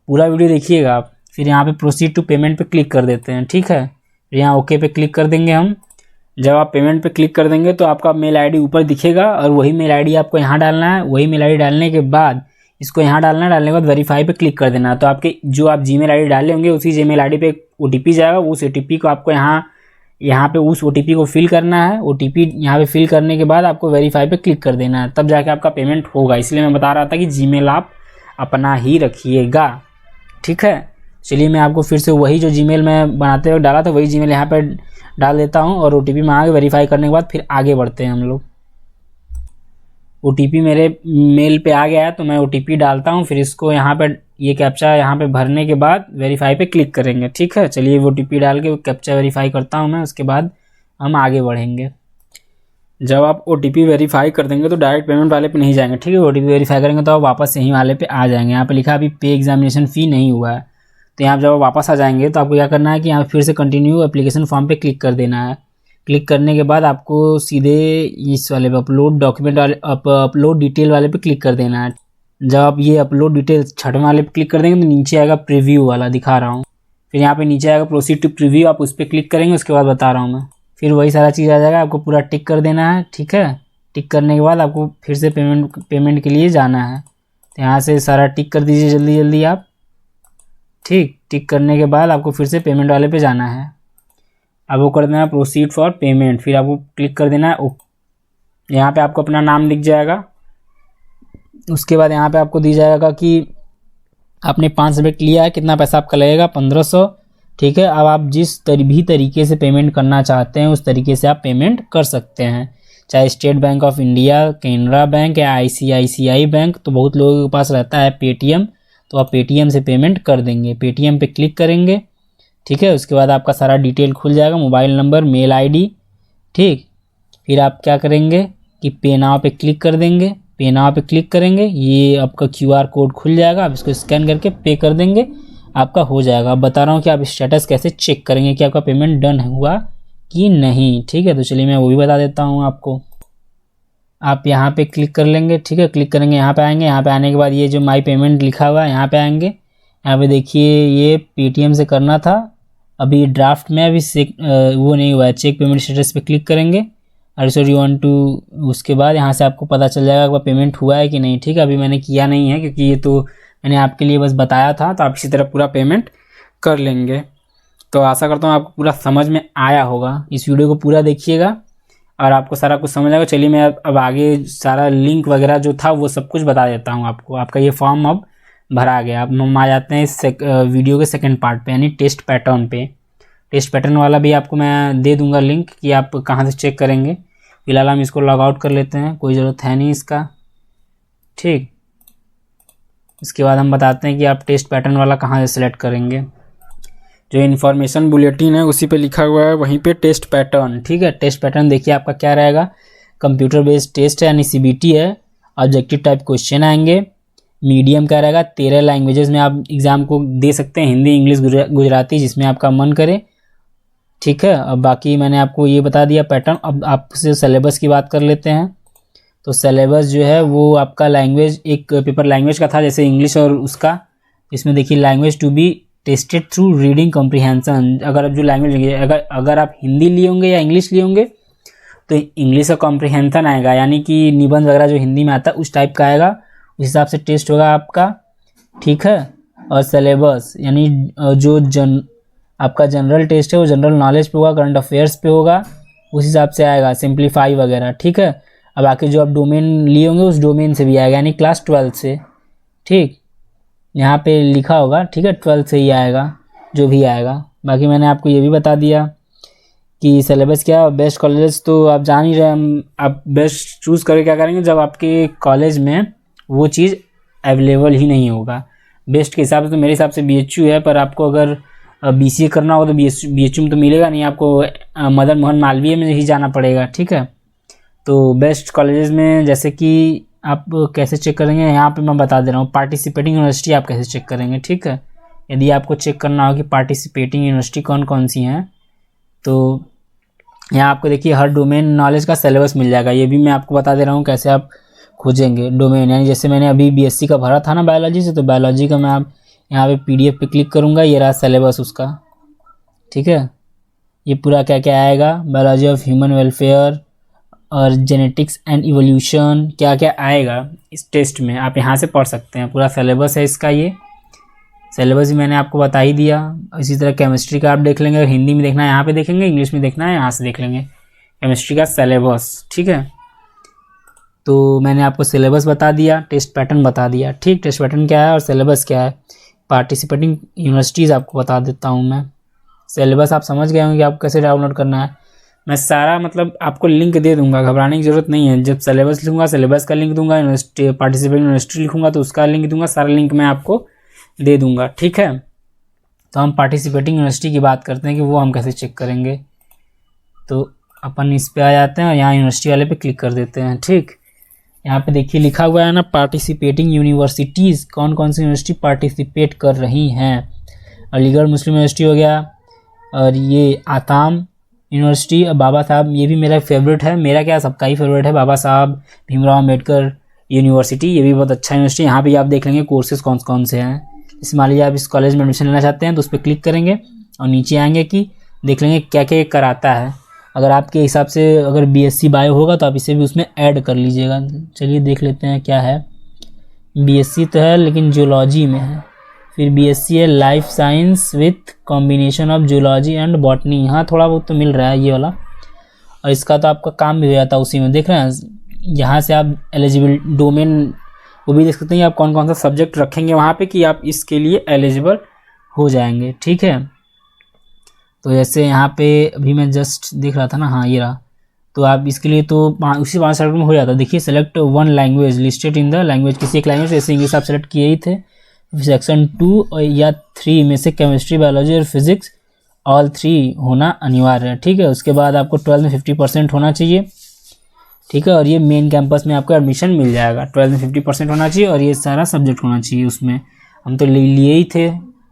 पूरा वीडियो देखिएगा आप। फिर यहाँ पे प्रोसीड टू पेमेंट पे क्लिक कर देते हैं, ठीक है। फिर यहाँ ओके पे क्लिक कर देंगे हम। जब आप पेमेंट पे क्लिक कर देंगे तो आपका मेल आईडी ऊपर दिखेगा और वही मेल आईडी आपको यहाँ डालना है। वही मेल आईडी डालने के बाद इसको यहाँ डालना है। डालने के बाद वेरीफाई पे क्लिक कर देना है। तो आपके जो आप जीमेल आईडी डाले होंगे उसी जीमेल आईडी पे ओटीपी जाएगा। उस ओटीपी को आपको यहाँ पे उस ओटीपी को फिल करना है। ओटीपी यहाँ पे फिल करने के बाद आपको वेरीफाई पे क्लिक कर देना है, तब जाके आपका पेमेंट होगा। इसलिए मैं बता रहा था कि जीमेल आप अपना ही रखिएगा, ठीक है। चलिए मैं आपको फिर से वही जो जीमेल मैं बनाते हुए डाला था वही जीमेल यहाँ पे डाल देता हूँ और ओटीपी में आगे वेरीफाई करने के बाद फिर आगे बढ़ते हैं हम लोग। ओटीपी मेरे मेल पे आ गया है तो मैं ओटीपी डालता हूँ। फिर इसको यहाँ पे ये कैप्चा यहाँ पे भरने के बाद वेरीफाई पे क्लिक करेंगे, ठीक है। चलिए ओटीपी डाल के कैप्चा वेरीफाई करता हूँ मैं, उसके बाद हम आगे बढ़ेंगे। जब आप ओटीपी वेरीफाई कर देंगे तो डायरेक्ट पेमेंट वाले पे नहीं जाएंगे, ठीक है। ओटीपी वेरीफाई करेंगे तो आप वापस यहीं वाले पे आ जाएंगे। यहाँ पे लिखा अभी पे एग्जामिनेशन फ़ी नहीं हुआ है, तो यहाँ जब वापस आ जाएंगे तो आपको क्या करना है कि यहाँ फिर से कंटिन्यू एप्लीकेशन फॉर्म पे क्लिक कर देना है। क्लिक करने के बाद आपको सीधे इस वाले पे अपलोड डॉक्यूमेंट वाले अपलोड डिटेल वाले पे क्लिक कर देना है। जब आप ये अपलोड डिटेल छठवें वाले पे क्लिक कर देंगे तो नीचे आएगा प्रीव्यू वाला, दिखा रहा हूँ। फिर यहाँ पे नीचे आएगा प्रोसीड टू प्रीव्यू, आप उस पर क्लिक करेंगे। उसके बाद बता रहा हूँ मैं, फिर वही सारा चीज़ आ जाएगा। आपको पूरा टिक कर देना है, ठीक है। टिक करने के बाद आपको फिर से पेमेंट के लिए जाना है। तो यहाँ से सारा टिक कर दीजिए जल्दी जल्दी आप, ठीक। टिक करने के बाद आपको फिर से पेमेंट वाले पे जाना है। अब वो कर देना है प्रोसीड फॉर पेमेंट। फिर आपको क्लिक कर देना है। यहाँ पे आपको अपना नाम दिख जाएगा। उसके बाद यहाँ पे आपको दी जाएगा कि आपने 5 सब्जेक्ट लिया है, कितना पैसा आपका लगेगा, 1500, ठीक है। अब आप जिस भी तरीके से पेमेंट करना चाहते हैं उस तरीके से आप पेमेंट कर सकते हैं, चाहे state bank of India, Canara bank या ICICI बैंक। तो बहुत लोगों के पास रहता है पेटीएम, तो आप पेटीएम से पेमेंट कर देंगे। पेटीएम पे क्लिक करेंगे, ठीक है। उसके बाद आपका सारा डिटेल खुल जाएगा, मोबाइल नंबर, मेल आईडी, ठीक। फिर आप क्या करेंगे कि पे नाउ पे क्लिक कर देंगे। पे नाउ पे क्लिक करेंगे, ये आपका QR कोड खुल जाएगा। आप इसको स्कैन करके पे कर देंगे, आपका हो जाएगा। अब बता रहा हूँ कि आप स्टेटस कैसे चेक करेंगे कि आपका पेमेंट डन हुआ कि नहीं, ठीक है। तो चलिए मैं वो भी बता देता हूँ आपको। आप यहाँ पे क्लिक कर लेंगे, ठीक है। क्लिक करेंगे, यहाँ पे आएंगे। यहाँ पे आने के बाद ये जो माई पेमेंट लिखा हुआ है यहाँ पे आएंगे। यहाँ पे देखिए ये पेटीएम से करना था, अभी ड्राफ्ट में अभी वो नहीं हुआ है। चेक पेमेंट स्टेटस पे क्लिक करेंगे और सॉरी वांट टू, उसके बाद यहाँ से आपको पता चल जाएगा कि पेमेंट हुआ है कि नहीं, ठीक है। अभी मैंने किया नहीं है क्योंकि ये तो मैंने आपके लिए बस बताया था, तो आप इसी तरह पूरा पेमेंट कर लेंगे। तो आशा करता हूँ आपको पूरा समझ में आया होगा। इस वीडियो को पूरा देखिएगा। और आपको सारा कुछ समझ आएगा। चलिए मैं अब आगे सारा लिंक वगैरह जो था वो सब कुछ बता देता हूँ आपको। आपका ये फॉर्म अब भरा गया। अब हम आ जाते हैं इस वीडियो के सेकंड पार्ट पे, यानी टेस्ट पैटर्न पे। टेस्ट पैटर्न वाला भी आपको मैं दे दूंगा लिंक कि आप कहाँ से चेक करेंगे। फिलहाल हम इसको लॉग आउट कर लेते हैं, कोई ज़रूरत है नहीं इसका, ठीक। इसके बाद हम बताते हैं कि आप टेस्ट पैटर्न वाला कहाँ से सिलेक्ट करेंगे। जो इन्फॉर्मेशन बुलेटिन है उसी पे लिखा हुआ है, वहीं पे टेस्ट पैटर्न, ठीक है। टेस्ट पैटर्न देखिए आपका क्या रहेगा, कंप्यूटर बेस्ड टेस्ट है यानी CBT है। ऑब्जेक्टिव टाइप क्वेश्चन आएंगे। मीडियम क्या रहेगा, 13 लैंग्वेजेस में आप एग्ज़ाम को दे सकते हैं, हिंदी, इंग्लिश, गुजराती, जिसमें आपका मन करे, ठीक है। अब बाकी मैंने आपको ये बता दिया पैटर्न। अब आपसे सिलेबस की बात कर लेते हैं। तो सिलेबस जो है वो आपका लैंग्वेज, एक पेपर लैंग्वेज का था जैसे इंग्लिश और उसका, इसमें देखिए language to be tested through reading comprehension. अगर आप जो लैंग्वेज लेंगे, अगर आप हिंदी लिए होंगे या इंग्लिश लिए होंगे तो इंग्लिश का कॉम्प्रिहेंशन आएगा, यानी कि निबंध वगैरह जो हिंदी में आता है उस टाइप का आएगा, उस हिसाब से टेस्ट होगा आपका, ठीक है। और सिलेबस यानी जो आपका जनरल टेस्ट है वो जनरल नॉलेज पे होगा, करंट अफेयर्स पे होगा, उस हिसाब से आएगा, सिंप्लीफाई वगैरह, ठीक है। अब बाकी जो आप डोमेन लिए होंगे उस डोमेन से भी आएगा, यानी क्लास 12 से, ठीक। यहाँ पे लिखा होगा, ठीक है, 12 से ही आएगा जो भी आएगा। बाकी मैंने आपको ये भी बता दिया कि सिलेबस क्या। बेस्ट कॉलेज तो आप जान ही रहे, हम आप बेस्ट चूज़ करके क्या करेंगे जब आपके कॉलेज में वो चीज़ अवेलेबल ही नहीं होगा। बेस्ट के हिसाब से तो मेरे हिसाब से BHU है, पर आपको अगर BCA करना हो तो BHU में तो मिलेगा नहीं, आपको मदन मोहन मालवीय में ही जाना पड़ेगा, ठीक है। तो बेस्ट कॉलेजेस में जैसे कि आप कैसे चेक करेंगे, यहाँ पे मैं बता दे रहा हूँ। पार्टिसिपेटिंग यूनिवर्सिटी आप कैसे चेक करेंगे, ठीक है। यदि आपको चेक करना हो कि पार्टिसिपेटिंग यूनिवर्सिटी कौन कौन सी हैं, तो यहाँ आपको देखिए हर डोमेन नॉलेज का सिलेबस मिल जाएगा। ये भी मैं आपको बता दे रहा हूँ कैसे आप खोजेंगे डोमेन, यानी जैसे मैंने अभी BSc का भरा था ना बायोलॉजी से, तो बायोलॉजी का मैं आप यहाँ पे PDF पे क्लिक करूँगा, ये रहा सिलेबस उसका, ठीक है। ये पूरा क्या क्या आएगा, बायोलॉजी ऑफ ह्यूमन वेलफेयर और जेनेटिक्स एंड इवोल्यूशन, क्या क्या आएगा इस टेस्ट में आप यहाँ से पढ़ सकते हैं। पूरा सिलेबस है इसका, ये सिलेबस भी मैंने आपको बता ही दिया। इसी तरह केमिस्ट्री का आप देख लेंगे, अगर हिंदी में देखना है यहाँ पे देखेंगे, इंग्लिश में देखना है यहाँ से देख लेंगे केमिस्ट्री का सिलेबस, ठीक है। तो मैंने आपको सिलेबस बता दिया, टेस्ट पैटर्न बता दिया, ठीक। टेस्ट पैटर्न क्या है और सिलेबस क्या है। पार्टिसिपेटिंग यूनिवर्सिटीज़ आपको बता देता हूँ मैं। सिलेबस आप समझ गए होंगे कि आपको कैसे डाउनलोड करना है। मैं सारा मतलब आपको लिंक दे दूंगा, घबराने की ज़रूरत नहीं है। जब सिलेबस लिखूंगा सिलेबस का लिंक दूंगा, यूनिवर्सिटी पार्टिसिपेटिंग यूनिवर्सिटी लिखूंगा तो उसका लिंक दूंगा, सारा लिंक मैं आपको दे दूंगा, ठीक है। तो हम पार्टिसिपेटिंग यूनिवर्सिटी की बात करते हैं कि वो हम कैसे चेक करेंगे। तो अपन इस पे आ जाते हैं और यहाँ यूनिवर्सिटी वाले पे क्लिक कर देते हैं, ठीक। यहाँ पे देखिए लिखा हुआ है ना, पार्टिसिपेटिंग यूनिवर्सिटीज़, कौन कौन सी यूनिवर्सिटी पार्टिसिपेट कर रही हैं। अलीगढ़ मुस्लिम यूनिवर्सिटी हो गया, और ये आसाम यूनिवर्सिटी, बाबा साहब, ये भी मेरा फेवरेट है, मेरा क्या सबका ही फेवरेट है, बाबा साहब भीमराव अम्बेडकर यूनिवर्सिटी, ये भी बहुत अच्छा यूनिवर्सिटी। यहाँ पे आप देख लेंगे कोर्सेज कौन कौन से हैं। जैसे मान लीजिए आप इस कॉलेज में एडमिशन लेना चाहते हैं तो उस पर क्लिक करेंगे और नीचे आएंगे कि देख लेंगे क्या क्या कराता है। अगर आपके हिसाब से अगर BSc बायो होगा तो आप इसे भी उसमें ऐड कर लीजिएगा। चलिए देख लेते हैं क्या है। BSc तो है लेकिन जूलॉजी में है, फिर BSc है life science with combination of zoology and botany, यहाँ थोड़ा बहुत तो मिल रहा है ये वाला, और इसका तो आपका काम भी हो जाता है उसी में। देख रहे हैं यहाँ से आप एलिजिबल डोमेन वो भी देख सकते हैं, आप कौन कौन सा सब्जेक्ट रखेंगे वहाँ पे कि आप इसके लिए एलिजिबल हो जाएंगे, ठीक है। तो जैसे यहाँ पे अभी मैं जस्ट देख रहा था ना, हाँ ये रहा, तो आप इसके लिए तो उसी 5 सेलेक्ट में हो जाता है। देखिए select 1 language listed in the language, किसी एक लैंग्वेज, जैसे इंग्लिश आप सेलेक्ट किए ही थे। सेक्शन 2 या 3 में से केमिस्ट्री, बायोलॉजी और फिजिक्स ऑल 3 होना अनिवार्य है, ठीक है। उसके बाद आपको 12 में 50% होना चाहिए, ठीक है। और ये मेन कैंपस में आपको एडमिशन मिल जाएगा। 12 में 50% होना चाहिए और ये सारा सब्जेक्ट होना चाहिए उसमें। हम तो लिए ही थे,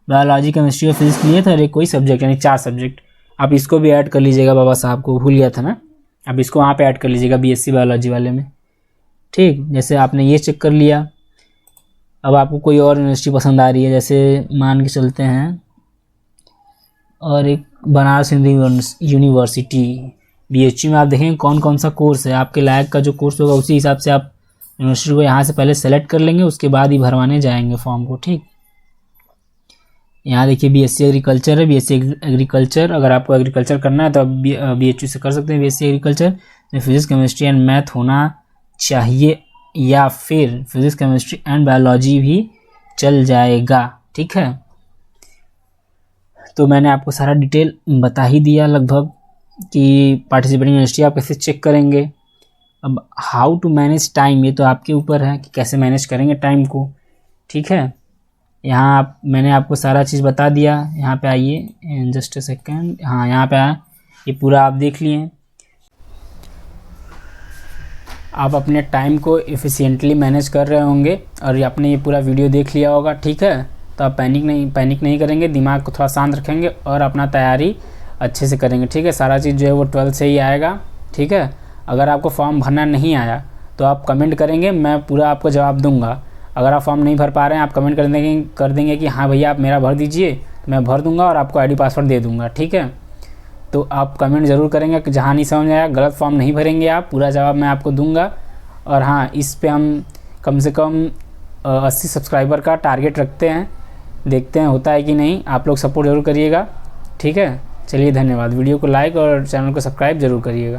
बायोलॉजी, केमिस्ट्री और फिजिक्स लिए थे, और एक कोई सब्जेक्ट यानी 4 सब्जेक्ट। आप इसको भी ऐड कर लीजिएगा, बाबा साहब को भूल गया था ना, अब इसको वहाँ पे ऐड कर लीजिएगा BSc बायोलॉजी वाले में, ठीक। जैसे आपने ये चेक कर लिया। अब आपको कोई और यूनिवर्सिटी पसंद आ रही है, जैसे मान के चलते हैं और एक बनारस हिंदू यूनिवर्सिटी, BHU में आप देखेंगे कौन कौन सा कोर्स है, आपके लायक का जो कोर्स होगा उसी हिसाब से आप यूनिवर्सिटी को यहाँ से पहले सेलेक्ट कर लेंगे, उसके बाद ही भरवाने जाएंगे फॉर्म को, ठीक। यहाँ देखिए BSc एग्रीकल्चर है, BSc एग्रीकल्चर, अगर आपको एग्रीकल्चर करना है तो आप BHU से कर सकते हैं BSc agriculture. Physics chemistry and math होना चाहिए या फिर फिजिक्स केमिस्ट्री एंड बायोलॉजी भी चल जाएगा, ठीक है। तो मैंने आपको सारा डिटेल बता ही दिया लगभग कि पार्टिसिपेटिंग यूनिवर्सिटी आप कैसे चेक करेंगे। अब हाउ टू मैनेज टाइम, ये तो आपके ऊपर है कि कैसे मैनेज करेंगे टाइम को, ठीक है। यहाँ मैंने आपको सारा चीज़ बता दिया। यहाँ पे आइए, जस्ट अ सेकेंड, हाँ यहाँ पे आए, ये पूरा आप देख लिए। आप अपने टाइम को एफिशिएंटली मैनेज कर रहे होंगे और आपने ये पूरा वीडियो देख लिया होगा, ठीक है। तो आप पैनिक नहीं करेंगे, दिमाग को थोड़ा शांत रखेंगे और अपना तैयारी अच्छे से करेंगे, ठीक है। सारा चीज़ जो है वो 12 से ही आएगा, ठीक है। अगर आपको फॉर्म भरना नहीं आया तो आप कमेंट करेंगे, मैं पूरा आपको जवाब दूंगा। अगर आप फॉर्म नहीं भर पा रहे हैं, आप कमेंट कर देंगे कि हाँ भैया आप मेरा भर दीजिए, मैं भर दूंगा और आपको आईडी पासवर्ड दे दूंगा, ठीक है। तो आप कमेंट ज़रूर करेंगे कि जहाँ नहीं समझ आया, गलत फॉर्म नहीं भरेंगे आप, पूरा जवाब मैं आपको दूंगा। और हाँ, इस पे हम कम से कम 80 सब्सक्राइबर का टारगेट रखते हैं, देखते हैं होता है कि नहीं। आप लोग सपोर्ट ज़रूर करिएगा, ठीक है। चलिए धन्यवाद। वीडियो को लाइक और चैनल को सब्सक्राइब ज़रूर करिएगा।